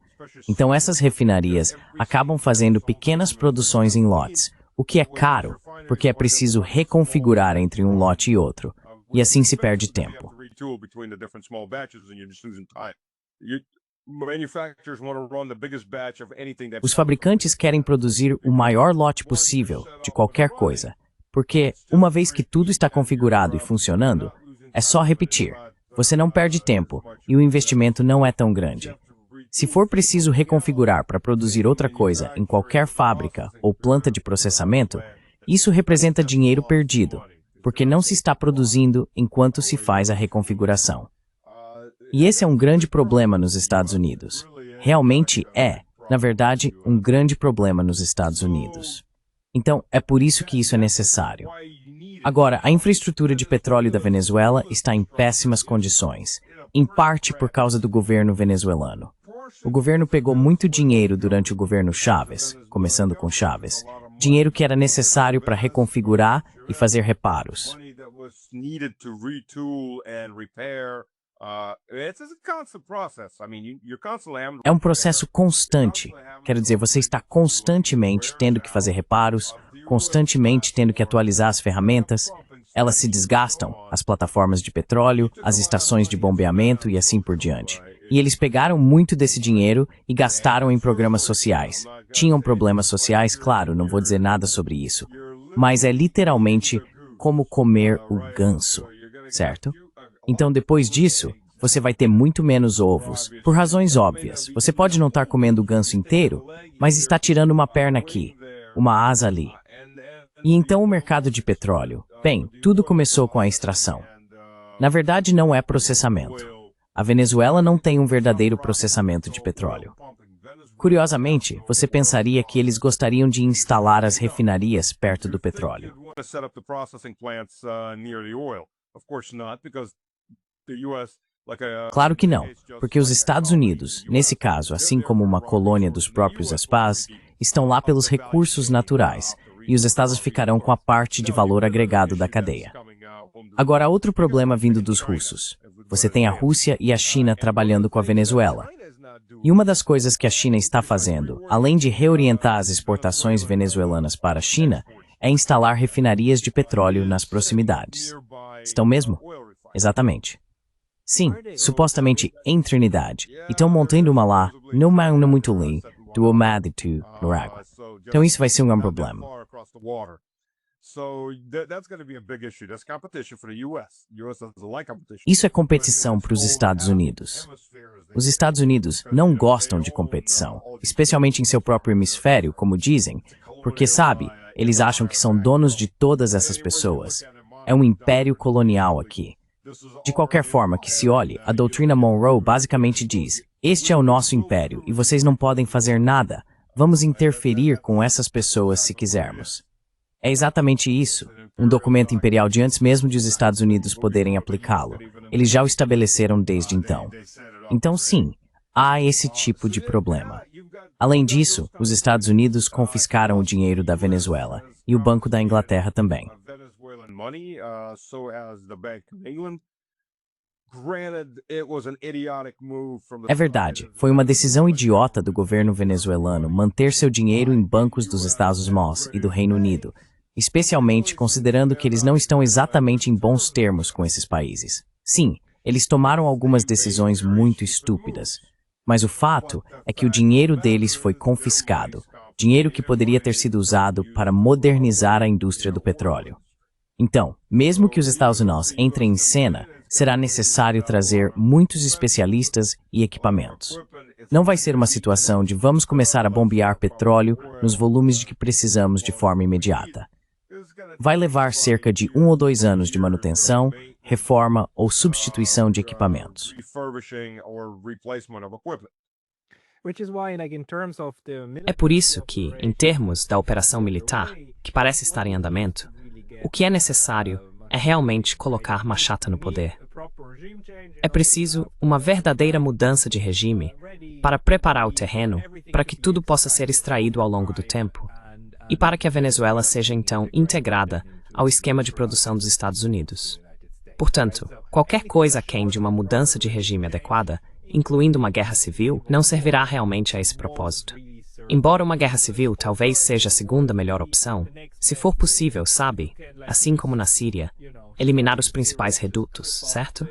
Então essas refinarias acabam fazendo pequenas produções em lotes, o que é caro, porque é preciso reconfigurar entre um lote e outro, e assim se perde tempo. Os fabricantes querem produzir o maior lote possível de qualquer coisa, porque, uma vez que tudo está configurado e funcionando, é só repetir. Você não perde tempo e o investimento não é tão grande. Se for preciso reconfigurar para produzir outra coisa em qualquer fábrica ou planta de processamento, isso representa dinheiro perdido, porque não se está produzindo enquanto se faz a reconfiguração. E esse é um grande problema nos Estados Unidos. Realmente é, na verdade, um grande problema nos Estados Unidos. Então, é por isso que isso é necessário. Agora, a infraestrutura de petróleo da Venezuela está em péssimas condições, em parte por causa do governo venezuelano. O governo pegou muito dinheiro durante o governo Chávez, começando com Chávez, dinheiro que era necessário para reconfigurar e fazer reparos. É um processo constante. Quero dizer, você está constantemente tendo que fazer reparos, constantemente tendo que atualizar as ferramentas. Elas se desgastam, as plataformas de petróleo, as estações de bombeamento e assim por diante. E eles pegaram muito desse dinheiro e gastaram em programas sociais. Tinham problemas sociais, claro, não vou dizer nada sobre isso. Mas é literalmente como comer o ganso, certo? Então, depois disso, você vai ter muito menos ovos, por razões óbvias. Você pode não estar comendo o ganso inteiro, mas está tirando uma perna aqui, uma asa ali. E então o mercado de petróleo? Bem, tudo começou com a extração. Na verdade, não é processamento. A Venezuela não tem um verdadeiro processamento de petróleo. Curiosamente, você pensaria que eles gostariam de instalar as refinarias perto do petróleo. Claro que não, porque os Estados Unidos, nesse caso, assim como uma colônia dos próprios Spás, estão lá pelos recursos naturais, e os estados ficarão com a parte de valor agregado da cadeia. Agora, outro problema vindo dos russos. Você tem a Rússia e a China trabalhando com a Venezuela. E uma das coisas que a China está fazendo, além de reorientar as exportações venezuelanas para a China, é instalar refinarias de petróleo nas proximidades. Estão mesmo? Exatamente. Sim, supostamente em Trinidad. E estão montando uma lá, não muito longe, do Omaditu, no água. Então isso vai ser um problema. Isso é competição para os Estados Unidos. Os Estados Unidos não gostam de competição, especialmente em seu próprio hemisfério, como dizem, porque, sabe, eles acham que são donos de todas essas pessoas. É um império colonial aqui. De qualquer forma que se olhe, a doutrina Monroe basicamente diz: este é o nosso império e vocês não podem fazer nada. Vamos interferir com essas pessoas se quisermos. É exatamente isso. Um documento imperial de antes mesmo de os Estados Unidos poderem aplicá-lo. Eles já o estabeleceram desde então. Então, sim, há esse tipo de problema. Além disso, os Estados Unidos confiscaram o dinheiro da Venezuela e o Banco da Inglaterra também. É verdade, foi uma decisão idiota do governo venezuelano manter seu dinheiro em bancos dos Estados Unidos e do Reino Unido, especialmente considerando que eles não estão exatamente em bons termos com esses países. Sim, eles tomaram algumas decisões muito estúpidas, mas o fato é que o dinheiro deles foi confiscado, dinheiro que poderia ter sido usado para modernizar a indústria do petróleo. Então, mesmo que os Estados Unidos entrem em cena, será necessário trazer muitos especialistas e equipamentos. Não vai ser uma situação de vamos começar a bombear petróleo nos volumes de que precisamos de forma imediata. Vai levar cerca de 1 ou 2 anos de manutenção, reforma ou substituição de equipamentos. É por isso que, em termos da operação militar, que parece estar em andamento, o que é necessário é realmente colocar Machata no poder. É preciso uma verdadeira mudança de regime para preparar o terreno para que tudo possa ser extraído ao longo do tempo e para que a Venezuela seja então integrada ao esquema de produção dos Estados Unidos. Portanto, qualquer coisa aquém de uma mudança de regime adequada, incluindo uma guerra civil, não servirá realmente a esse propósito. Embora uma guerra civil talvez seja a segunda melhor opção, se for possível, sabe, assim como na Síria, eliminar os principais redutos, certo?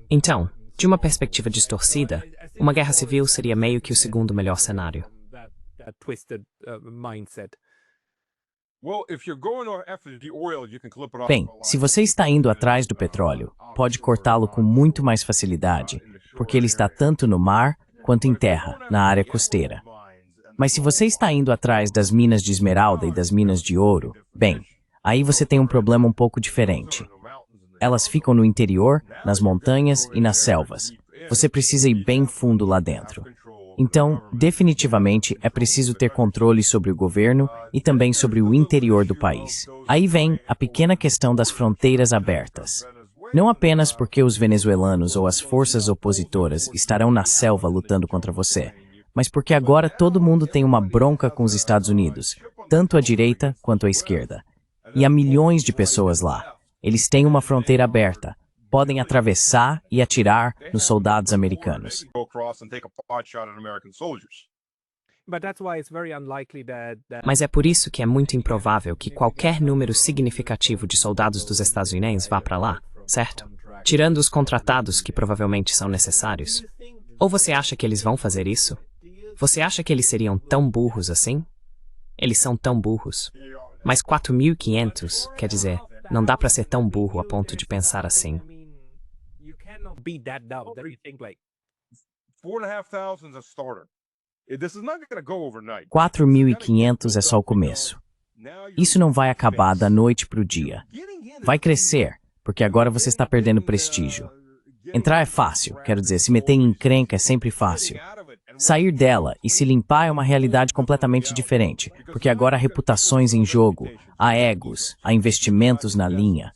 Então, de uma perspectiva distorcida, uma guerra civil seria meio que o segundo melhor cenário. Bem, se você está indo atrás do petróleo, pode cortá-lo com muito mais facilidade, porque ele está tanto no mar quanto em terra, na área costeira. Mas se você está indo atrás das minas de esmeralda e das minas de ouro, bem, aí você tem um problema um pouco diferente. Elas ficam no interior, nas montanhas e nas selvas. Você precisa ir bem fundo lá dentro. Então, definitivamente, é preciso ter controle sobre o governo e também sobre o interior do país. Aí vem a pequena questão das fronteiras abertas. Não apenas porque os venezuelanos ou as forças opositoras estarão na selva lutando contra você, mas porque agora todo mundo tem uma bronca com os Estados Unidos, tanto a direita quanto a esquerda. E há milhões de pessoas lá. Eles têm uma fronteira aberta, podem atravessar e atirar nos soldados americanos. Mas é por isso que é muito improvável que qualquer número significativo de soldados dos Estados Unidos vá para lá, certo? Tirando os contratados que provavelmente são necessários. Ou você acha que eles vão fazer isso? Você acha que eles seriam tão burros assim? Eles são tão burros. Mas 4.500, quer dizer, não dá para ser tão burro a ponto de pensar assim. 4.500 é só o começo. Isso não vai acabar da noite para o dia. Vai crescer, porque agora você está perdendo prestígio. Entrar é fácil, quero dizer, se meter em encrenca é sempre fácil. Sair dela e se limpar é uma realidade completamente diferente, porque agora há reputações em jogo, há egos, há investimentos na linha.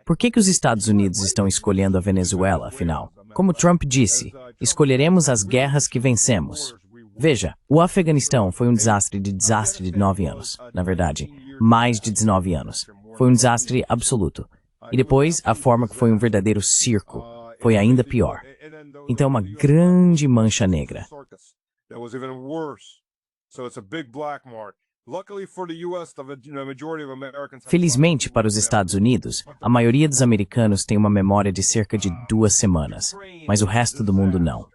Por que os Estados Unidos estão escolhendo a Venezuela, afinal? Como Trump disse, escolheremos as guerras que vencemos. Veja, o Afeganistão foi um desastre de 9 anos. Na verdade, mais de 19 anos. Foi um desastre absoluto. E depois, a forma que foi um verdadeiro circo foi ainda pior. Então, uma grande mancha negra. Felizmente para os Estados Unidos, a maioria dos americanos tem uma memória de cerca de 2 semanas, mas o resto do mundo não.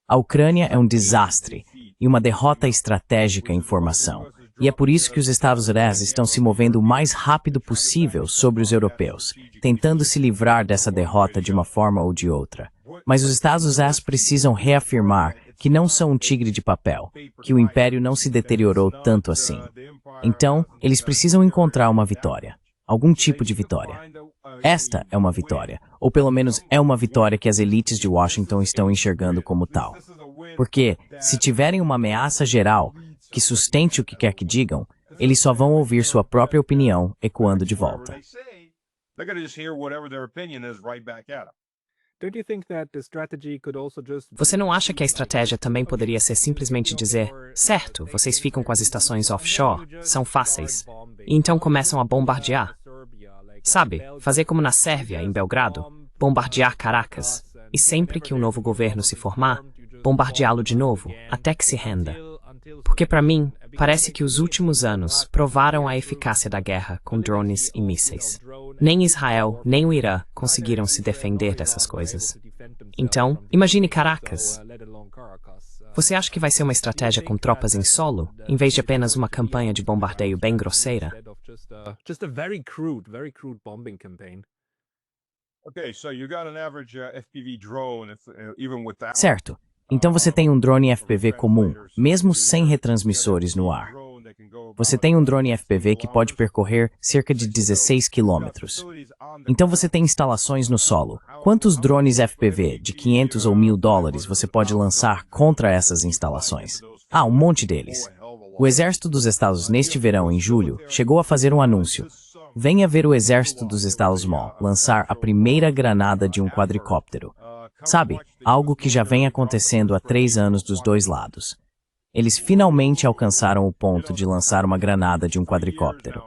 A Ucrânia é um desastre e uma derrota estratégica em formação. E é por isso que os Estados Unidos estão se movendo o mais rápido possível sobre os europeus, tentando se livrar dessa derrota de uma forma ou de outra. Mas os Estados Unidos precisam reafirmar que não são um tigre de papel, que o império não se deteriorou tanto assim. Então, eles precisam encontrar uma vitória, algum tipo de vitória. Esta é uma vitória, ou pelo menos é uma vitória que as elites de Washington estão enxergando como tal. Porque, se tiverem uma ameaça geral que sustente o que quer que digam, eles só vão ouvir sua própria opinião ecoando de volta. Você não acha que a estratégia também poderia ser simplesmente dizer, certo, vocês ficam com as estações offshore, são fáceis, e então começam a bombardear? Sabe, fazer como na Sérvia, em Belgrado, bombardear Caracas, e sempre que um novo governo se formar, bombardeá-lo de novo, até que se renda. Porque para mim, parece que os últimos anos provaram a eficácia da guerra com drones e mísseis. Nem Israel, nem o Irã conseguiram se defender dessas coisas. Então, imagine Caracas. Você acha que vai ser uma estratégia com tropas em solo, em vez de apenas uma campanha de bombardeio bem grosseira? Just a very crude bombing campaign. Okay, so you got an average FPV drone, even without. Certo. Então você tem um drone FPV comum, mesmo sem retransmissores no ar. Você tem um drone FPV que pode percorrer cerca de 16 quilômetros. Então você tem instalações no solo. Quantos drones FPV de 500 ou $1.000 você pode lançar contra essas instalações? Ah, um monte deles. O Exército dos Estados neste verão, em julho, chegou a fazer um anúncio. Venha ver o Exército dos Estados Mall lançar a primeira granada de um quadricóptero. Sabe, algo que já vem acontecendo há 3 anos dos dois lados. Eles finalmente alcançaram o ponto de lançar uma granada de um quadricóptero.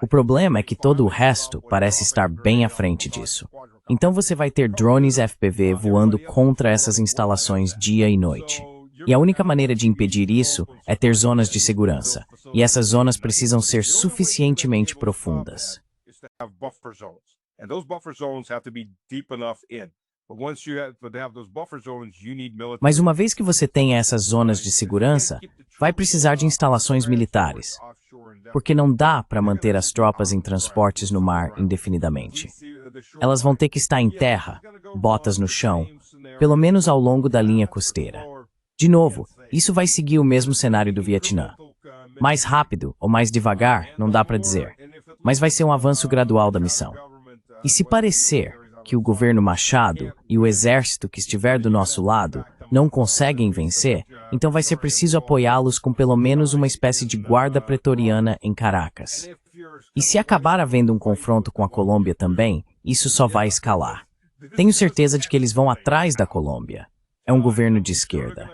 O problema é que todo o resto parece estar bem à frente disso. Então você vai ter drones FPV voando contra essas instalações dia e noite. E a única maneira de impedir isso é ter zonas de segurança. E essas zonas precisam ser suficientemente profundas. Mas uma vez que você tenha essas zonas de segurança, vai precisar de instalações militares, porque não dá para manter as tropas em transportes no mar indefinidamente. Elas vão ter que estar em terra, botas no chão, pelo menos ao longo da linha costeira. De novo, isso vai seguir o mesmo cenário do Vietnã. Mais rápido ou mais devagar, não dá para dizer, mas vai ser um avanço gradual da missão. E se parecer que o governo Machado e o exército que estiver do nosso lado não conseguem vencer, então vai ser preciso apoiá-los com pelo menos uma espécie de guarda pretoriana em Caracas. E se acabar havendo um confronto com a Colômbia também, isso só vai escalar. Tenho certeza de que eles vão atrás da Colômbia. É um governo de esquerda.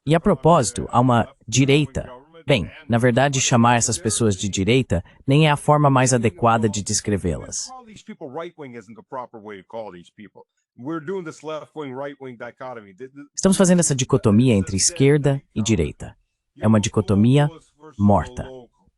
E a propósito, há uma direita. Bem, na verdade, chamar essas pessoas de direita nem é a forma mais adequada de descrevê-las. Estamos fazendo essa dicotomia entre esquerda e direita. É uma dicotomia morta.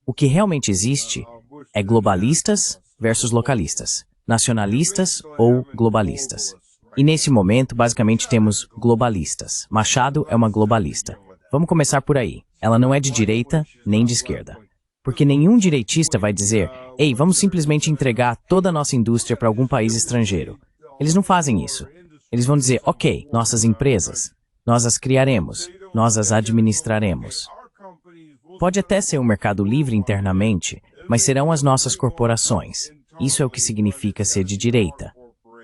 O que realmente existe é globalistas versus localistas, nacionalistas ou globalistas. E nesse momento, basicamente, temos globalistas. Machado é uma globalista. Vamos começar por aí. Ela não é de direita nem de esquerda. Porque nenhum direitista vai dizer, ei, vamos simplesmente entregar toda a nossa indústria para algum país estrangeiro. Eles não fazem isso. Eles vão dizer, ok, nossas empresas, nós as criaremos, nós as administraremos. Pode até ser um mercado livre internamente, mas serão as nossas corporações. Isso é o que significa ser de direita.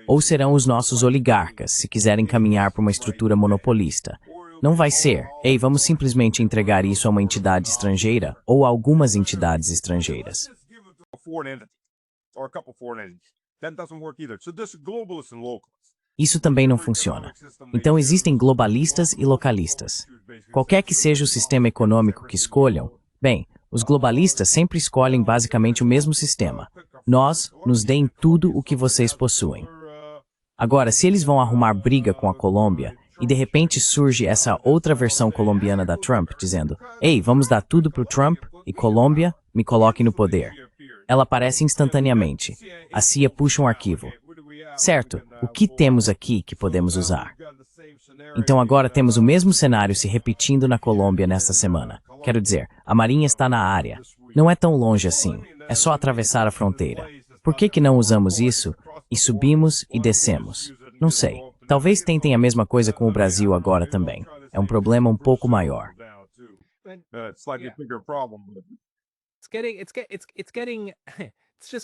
Ou serão os nossos oligarcas, se quiserem caminhar para uma estrutura monopolista. Não vai ser, ei, vamos simplesmente entregar isso a uma entidade estrangeira ou a algumas entidades estrangeiras. Isso também não funciona. Então existem globalistas e localistas. Qualquer que seja o sistema econômico que escolham, bem, os globalistas sempre escolhem basicamente o mesmo sistema. Nós, nos deem tudo o que vocês possuem. Agora, se eles vão arrumar briga com a Colômbia, e de repente surge essa outra versão colombiana da Trump, dizendo, ei, vamos dar tudo pro Trump e Colômbia, me coloque no poder. Ela aparece instantaneamente. A CIA puxa um arquivo. Certo, o que temos aqui que podemos usar? Então agora temos o mesmo cenário se repetindo na Colômbia nesta semana. Quero dizer, a Marinha está na área. Não é tão longe assim. É só atravessar a fronteira. Por que não usamos isso? E subimos e descemos. Não sei. Talvez tentem a mesma coisa com o Brasil agora também. É um problema um pouco maior.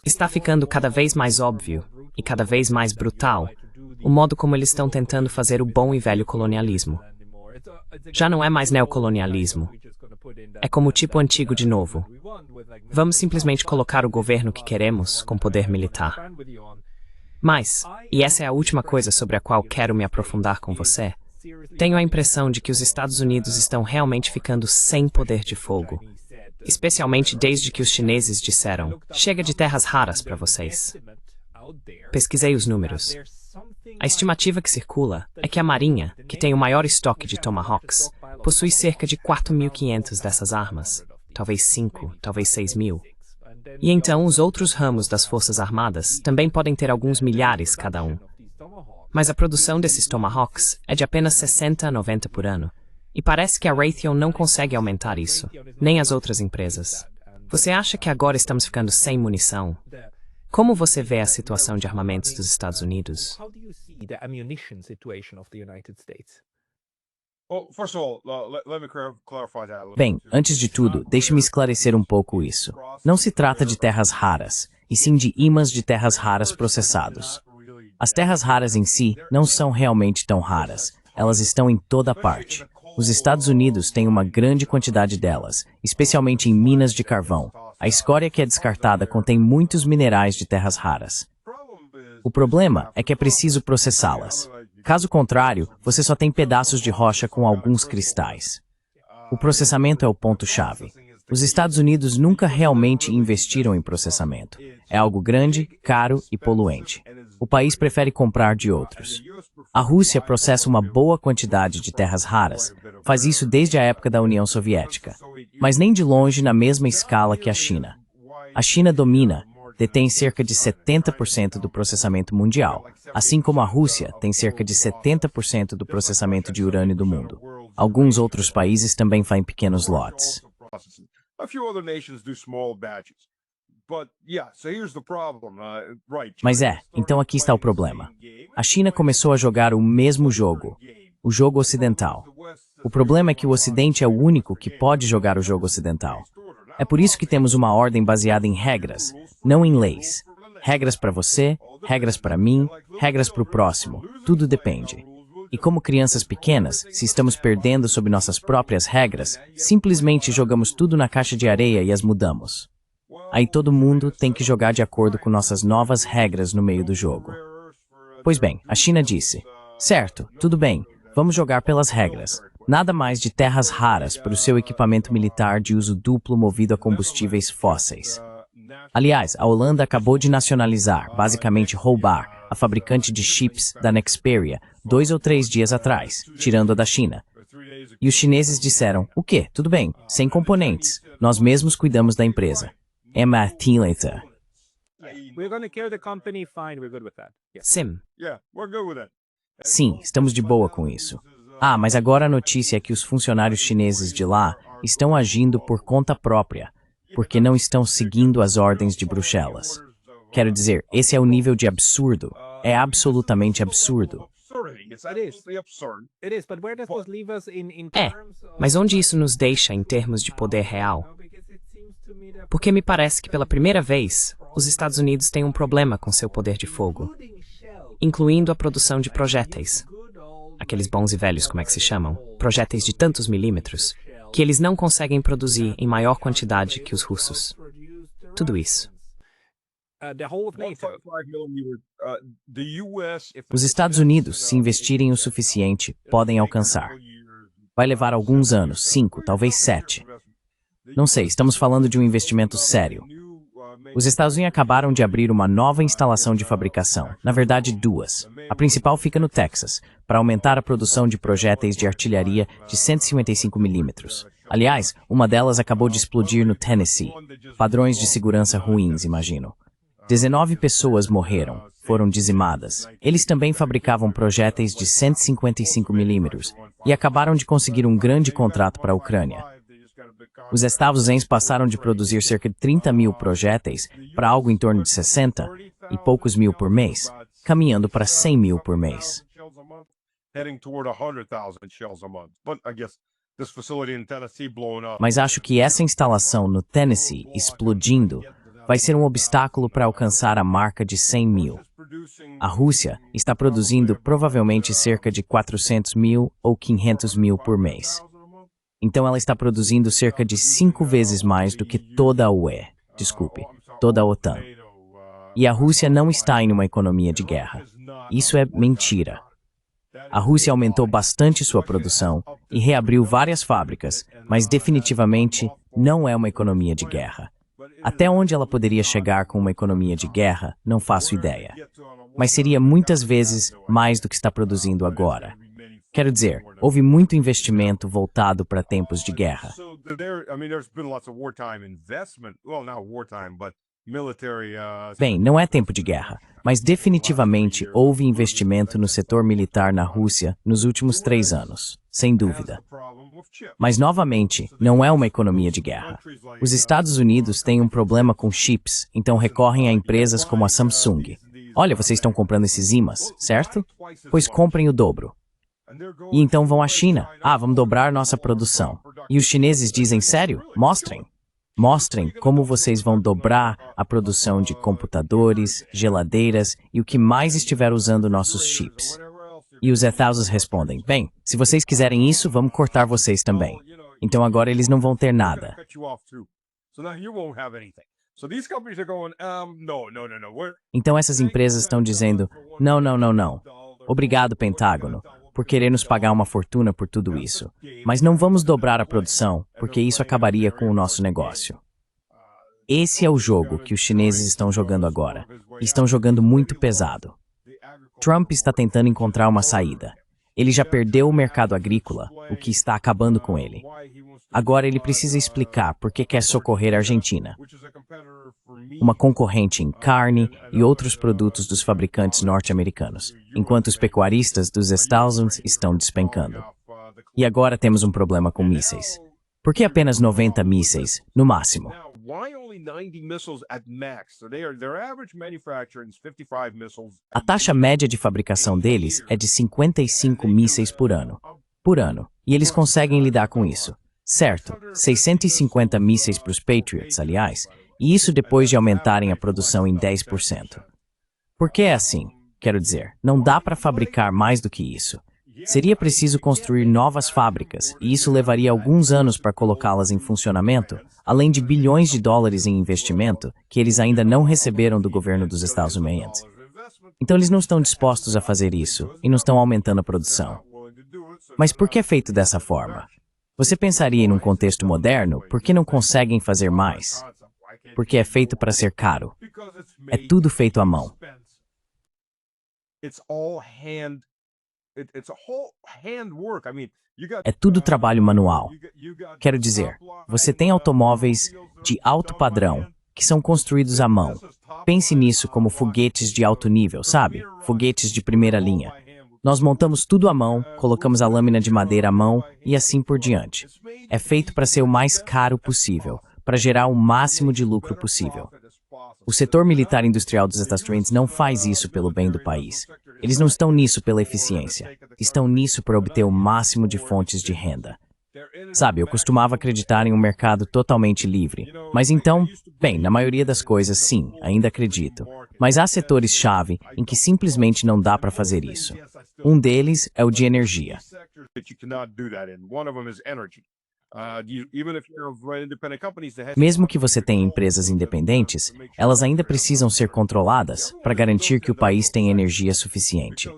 Está ficando cada vez mais óbvio e cada vez mais brutal o modo como eles estão tentando fazer o bom e velho colonialismo. Já não é mais neocolonialismo. É como o tipo antigo de novo. Vamos simplesmente colocar o governo que queremos com poder militar. Mas, e essa é a última coisa sobre a qual quero me aprofundar com você, tenho a impressão de que os Estados Unidos estão realmente ficando sem poder de fogo. Especialmente desde que os chineses disseram, chega de terras raras para vocês. Pesquisei os números. A estimativa que circula é que a Marinha, que tem o maior estoque de Tomahawks, possui cerca de 4.500 dessas armas, talvez 5, talvez 6.000. E então os outros ramos das Forças Armadas também podem ter alguns milhares cada um. Mas a produção desses Tomahawks é de apenas 60 a 90 por ano. E parece que a Raytheon não consegue aumentar isso, nem as outras empresas. Você acha que agora estamos ficando sem munição? Como você vê a situação de armamentos dos Estados Unidos? How do you see the ammunition situation of the United States? Well, first of all, let me clarify that a little Bem, bit. antes de tudo, deixe-me esclarecer um pouco isso. Não se trata de terras raras, e sim de ímãs de terras raras processados. As terras raras em si não são realmente tão raras. Elas estão em toda parte. Os Estados Unidos têm uma grande quantidade delas, especialmente em minas de carvão. A escória que é descartada contém muitos minerais de terras raras. O problema é que é preciso processá-las. Caso contrário, você só tem pedaços de rocha com alguns cristais. O processamento é o ponto-chave. Os Estados Unidos nunca realmente investiram em processamento. É algo grande, caro e poluente. O país prefere comprar de outros. A Rússia processa uma boa quantidade de terras raras. Faz isso desde a época da União Soviética. Mas nem de longe na mesma escala que a China. A China domina, detém cerca de 70% do processamento mundial, assim como a Rússia tem cerca de 70% do processamento de urânio do mundo. Alguns outros países também fazem pequenos lotes. A few other nations do small batches. But yeah, so here's the problem, right? Mas então aqui está o problema. A China começou a jogar o mesmo jogo, o jogo ocidental. O problema é que o Ocidente é o único que pode jogar o jogo ocidental. É por isso que temos uma ordem baseada em regras, não em leis. Regras para você, regras para mim, regras para o próximo. Tudo depende. E como crianças pequenas, se estamos perdendo sob nossas próprias regras, simplesmente jogamos tudo na caixa de areia e as mudamos. Aí todo mundo tem que jogar de acordo com nossas novas regras no meio do jogo. Pois bem, a China disse, certo, tudo bem, vamos jogar pelas regras. Nada mais de terras raras para o seu equipamento militar de uso duplo movido a combustíveis fósseis. Aliás, a Holanda acabou de nacionalizar, basicamente roubar, a fabricante de chips da Nexperia 2 ou 3 dias atrás, tirando-a da China. E os chineses disseram, o quê? Tudo bem, sem componentes. Nós mesmos cuidamos da empresa. Ematilata. We're going to kill the company, fine, we're good with that. Yes. Sim. Yeah, we're good with that. Sim, estamos de boa com isso. Ah, mas agora a notícia é que os funcionários chineses de lá estão agindo por conta própria, porque não estão seguindo as ordens de Bruxelas. Quero dizer, esse é o nível de absurdo. É absolutamente absurdo. It is, but where does this leave us in É, terms of... mas onde isso nos deixa em termos de poder real? Porque me parece que pela primeira vez, os Estados Unidos têm um problema com seu poder de fogo, incluindo a produção de projéteis. Aqueles bons e velhos, como é que se chamam? Projéteis de tantos milímetros, que eles não conseguem produzir em maior quantidade que os russos. Tudo isso. The whole of NATO. 1.5 millimeter, the US, if Os Estados Unidos, se investirem o suficiente, podem alcançar. Vai levar alguns anos, 5, talvez 7. Não sei, estamos falando de um investimento sério. Os Estados Unidos acabaram de abrir uma nova instalação de fabricação, na verdade 2. A principal fica no Texas, para aumentar a produção de projéteis de artilharia de 155 milímetros. Aliás, uma delas acabou de explodir no Tennessee. Padrões de segurança ruins, imagino. 19 pessoas morreram, foram dizimadas. Eles também fabricavam projéteis de 155 milímetros e acabaram de conseguir um grande contrato para a Ucrânia. Os Estados Unidos passaram de produzir cerca de 30 mil projéteis para algo em torno de 60 e poucos mil por mês, caminhando para 100 mil por mês. Mas acho que essa instalação no Tennessee explodindo vai ser um obstáculo para alcançar a marca de 100 mil. A Rússia está produzindo provavelmente cerca de 400 mil ou 500 mil por mês. Então ela está produzindo cerca de 5 vezes mais do que toda a UE, toda a OTAN. E a Rússia não está em uma economia de guerra. Isso é mentira. A Rússia aumentou bastante sua produção e reabriu várias fábricas, mas definitivamente não é uma economia de guerra. Até onde ela poderia chegar com uma economia de guerra, não faço ideia. Mas seria muitas vezes mais do que está produzindo agora. Quero dizer, houve muito investimento voltado para tempos de guerra. Bem, não é tempo de guerra, mas definitivamente houve investimento no setor militar na Rússia nos últimos 3 anos, sem dúvida. Mas, novamente, não é uma economia de guerra. Os Estados Unidos têm um problema com chips, então recorrem a empresas como a Samsung. Olha, vocês estão comprando esses imãs, certo? Pois comprem o dobro. E então vão à China. Vamos dobrar nossa produção. E os chineses dizem, sério? Mostrem. Mostrem como vocês vão dobrar a produção de computadores, geladeiras e o que mais estiver usando nossos chips. E os E-1000s respondem, bem, se vocês quiserem isso, vamos cortar vocês também. Então agora eles não vão ter nada. Então essas empresas estão dizendo, não, não, não, não. Obrigado, Pentágono, por querer nos pagar uma fortuna por tudo isso. Mas não vamos dobrar a produção, porque isso acabaria com o nosso negócio. Esse é o jogo que os chineses estão jogando agora. E estão jogando muito pesado. Trump está tentando encontrar uma saída. Ele já perdeu o mercado agrícola, o que está acabando com ele. Agora ele precisa explicar por que quer socorrer a Argentina, uma concorrente em carne e outros produtos dos fabricantes norte-americanos, enquanto os pecuaristas dos Estados Unidos estão despencando. E agora temos um problema com mísseis. Por que apenas 90 mísseis, no máximo? A taxa média de fabricação deles é de 55 mísseis por ano. E eles conseguem lidar com isso. Certo, 650 mísseis para os Patriots, aliás, e isso depois de aumentarem a produção em 10%. Por que é assim? Quero dizer, não dá para fabricar mais do que isso. Seria preciso construir novas fábricas, e isso levaria alguns anos para colocá-las em funcionamento, além de bilhões de dólares em investimento que eles ainda não receberam do governo dos Estados Unidos. Então eles não estão dispostos a fazer isso, e não estão aumentando a produção. Mas por que é feito dessa forma? Você pensaria em um contexto moderno, por que não conseguem fazer mais? Porque é feito para ser caro. É tudo feito à mão. É tudo trabalho manual. Quero dizer, você tem automóveis de alto padrão que são construídos à mão. Pense nisso como foguetes de alto nível, sabe? Foguetes de primeira linha. Nós montamos tudo à mão, colocamos a lâmina de madeira à mão e assim por diante. É feito para ser o mais caro possível, para gerar o máximo de lucro possível. O setor militar industrial dos Estados Unidos não faz isso pelo bem do país. Eles não estão nisso pela eficiência. Estão nisso para obter o máximo de fontes de renda. Sabe, eu costumava acreditar em um mercado totalmente livre. Mas então, bem, na maioria das coisas, sim, ainda acredito. Mas há setores-chave em que simplesmente não dá para fazer isso. Um deles é o de energia. Mesmo que você tenha empresas independentes, elas ainda precisam ser controladas para garantir que o país tenha energia suficiente.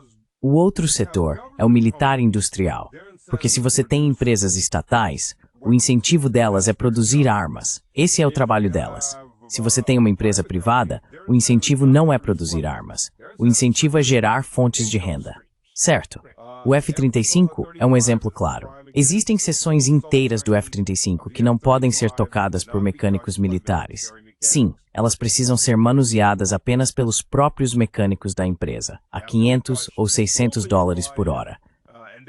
O outro setor é o militar industrial, porque se você tem empresas estatais, o incentivo delas é produzir armas. Esse é o trabalho delas. Se você tem uma empresa privada, o incentivo não é produzir armas. O incentivo é gerar fontes de renda. Certo? O F-35 é um exemplo claro. Existem seções inteiras do F-35 que não podem ser tocadas por mecânicos militares. Sim, elas precisam ser manuseadas apenas pelos próprios mecânicos da empresa, a 500 ou 600 dólares por hora.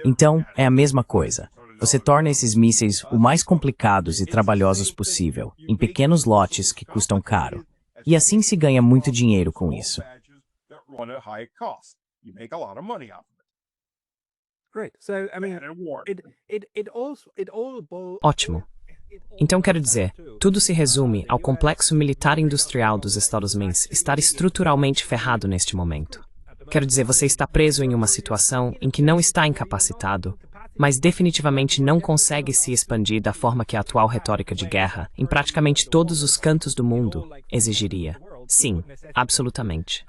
Então, é a mesma coisa. Você torna esses mísseis o mais complicados e trabalhosos possível, em pequenos lotes que custam caro. E assim se ganha muito dinheiro com isso. Ótimo. Então quero dizer, tudo se resume ao complexo militar industrial dos Estados Unidos estar estruturalmente ferrado neste momento. Quero dizer, você está preso em uma situação em que não está incapacitado, mas definitivamente não consegue se expandir da forma que a atual retórica de guerra, em praticamente todos os cantos do mundo, exigiria. Sim, absolutamente.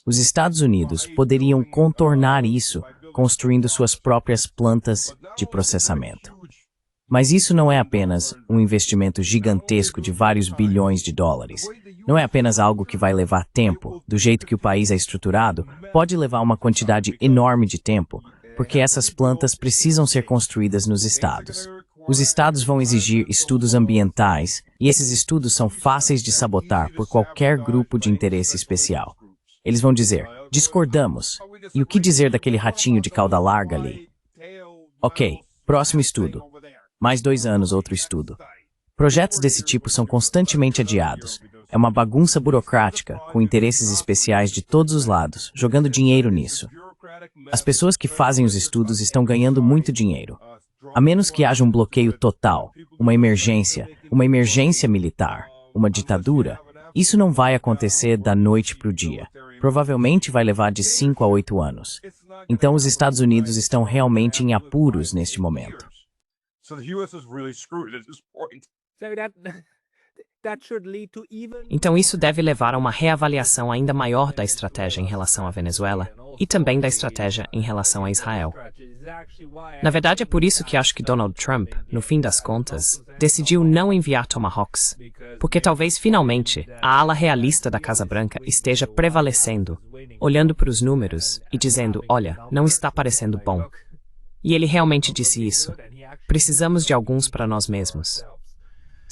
Os Estados Unidos poderiam contornar isso construindo suas próprias plantas de processamento. Mas isso não é apenas um investimento gigantesco de vários bilhões de dólares. Não é apenas algo que vai levar tempo. Do jeito que o país é estruturado, pode levar uma quantidade enorme de tempo, porque essas plantas precisam ser construídas nos estados. Os estados vão exigir estudos ambientais, e esses estudos são fáceis de sabotar por qualquer grupo de interesse especial. Eles vão dizer, discordamos. E o que dizer daquele ratinho de cauda larga ali? Ok, próximo estudo. Mais 2 anos, outro estudo. Projetos desse tipo são constantemente adiados. É uma bagunça burocrática, com interesses especiais de todos os lados, jogando dinheiro nisso. As pessoas que fazem os estudos estão ganhando muito dinheiro. A menos que haja um bloqueio total, uma emergência militar, uma ditadura, isso não vai acontecer da noite para o dia. Provavelmente vai levar de 5 a 8 anos. Então os Estados Unidos estão realmente em apuros neste momento. Então isso deve levar a uma reavaliação ainda maior da estratégia em relação à Venezuela e também da estratégia em relação a Israel. Na verdade, é por isso que acho que Donald Trump, no fim das contas, decidiu não enviar Tomahawks, porque talvez finalmente a ala realista da Casa Branca esteja prevalecendo, olhando para os números e dizendo, olha, não está parecendo bom. E ele realmente disse isso. Precisamos de alguns para nós mesmos.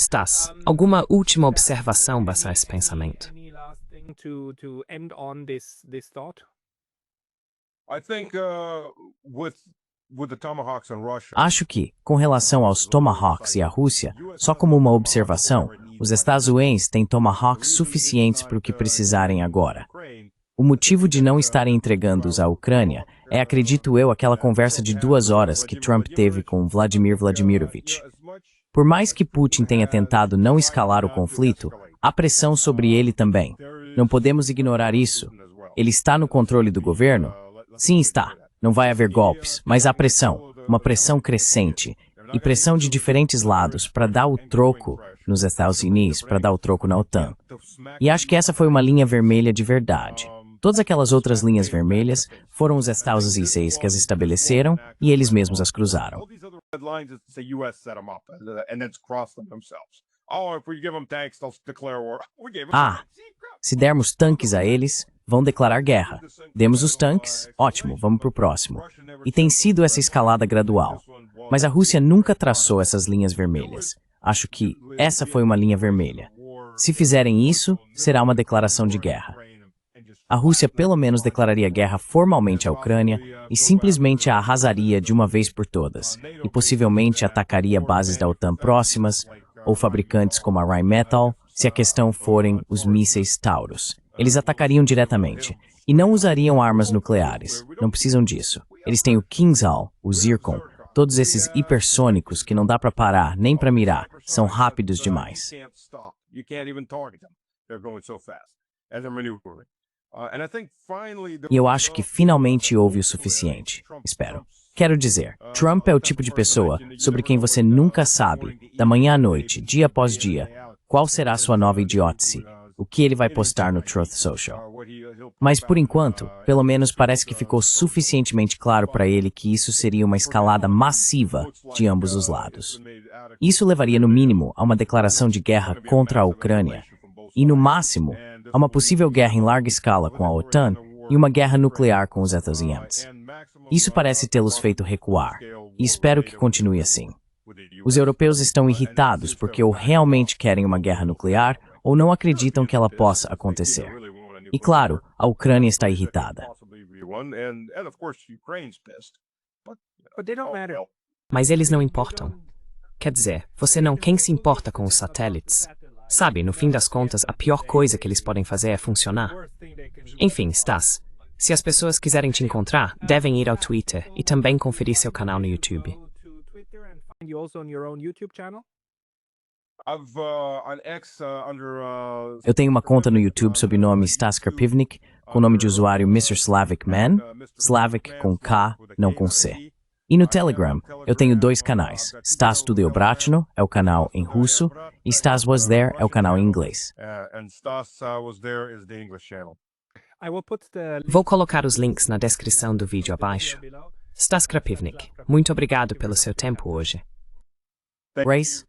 Stas, alguma última observação para esse pensamento? Acho que, com relação aos Tomahawks e à Rússia, só como uma observação, os Estados Unidos têm Tomahawks suficientes para o que precisarem agora. O motivo de não estarem entregando-os à Ucrânia é, acredito eu, aquela conversa de 2 horas que Trump teve com Vladimir Vladimirovich. Por mais que Putin tenha tentado não escalar o conflito, há pressão sobre ele também. Não podemos ignorar isso. Ele está no controle do governo? Sim, está. Não vai haver golpes, mas há pressão, uma pressão crescente, e pressão de diferentes lados para dar o troco nos Estados Unidos, para dar o troco na OTAN. E acho que essa foi uma linha vermelha de verdade. Todas aquelas outras linhas vermelhas foram os Estados Unidos que as estabeleceram e eles mesmos as cruzaram. Se dermos tanques a eles, vão declarar guerra. Demos os tanques, ótimo, vamos para o próximo. E tem sido essa escalada gradual. Mas a Rússia nunca traçou essas linhas vermelhas. Acho que essa foi uma linha vermelha. Se fizerem isso, será uma declaração de guerra. A Rússia pelo menos declararia guerra formalmente à Ucrânia e simplesmente a arrasaria de uma vez por todas, e possivelmente atacaria bases da OTAN próximas, ou fabricantes como a Rheinmetall, se a questão forem os mísseis Taurus. Eles atacariam diretamente, e não usariam armas nucleares, não precisam disso. Eles têm o Kinzhal, o Zircon, todos esses hipersônicos que não dá para parar, nem para mirar, são rápidos demais. E eu acho que finalmente houve o suficiente. Espero. Quero dizer, Trump é o tipo de pessoa sobre quem você nunca sabe, da manhã à noite, dia após dia, qual será a sua nova idiotice, o que ele vai postar no Truth Social. Mas por enquanto, pelo menos parece que ficou suficientemente claro para ele que isso seria uma escalada massiva de ambos os lados. Isso levaria no mínimo a uma declaração de guerra contra a Ucrânia, e no máximo, a uma possível guerra em larga escala com a OTAN e uma guerra nuclear com os Estados Unidos. Isso parece tê-los feito recuar, e espero que continue assim. Os europeus estão irritados porque ou realmente querem uma guerra nuclear ou não acreditam que ela possa acontecer. E claro, a Ucrânia está irritada. Mas eles não importam. Quer dizer, você não quem se importa com os satélites. Sabe, no fim das contas, a pior coisa que eles podem fazer é funcionar. Enfim, Stas, se as pessoas quiserem te encontrar, devem ir ao Twitter e também conferir seu canal no YouTube. Eu tenho uma conta no YouTube sob o nome Stas Krapivnik, com o nome de usuário Mr. Slavic Man, Slavic com K, não com C. E no Telegram, eu tenho 2 canais. Stas Tudeobratno é o canal em russo e Stas Was There é o canal em inglês. Vou colocar os links na descrição do vídeo abaixo. Stas Krapivnik, muito obrigado pelo seu tempo hoje. Grace?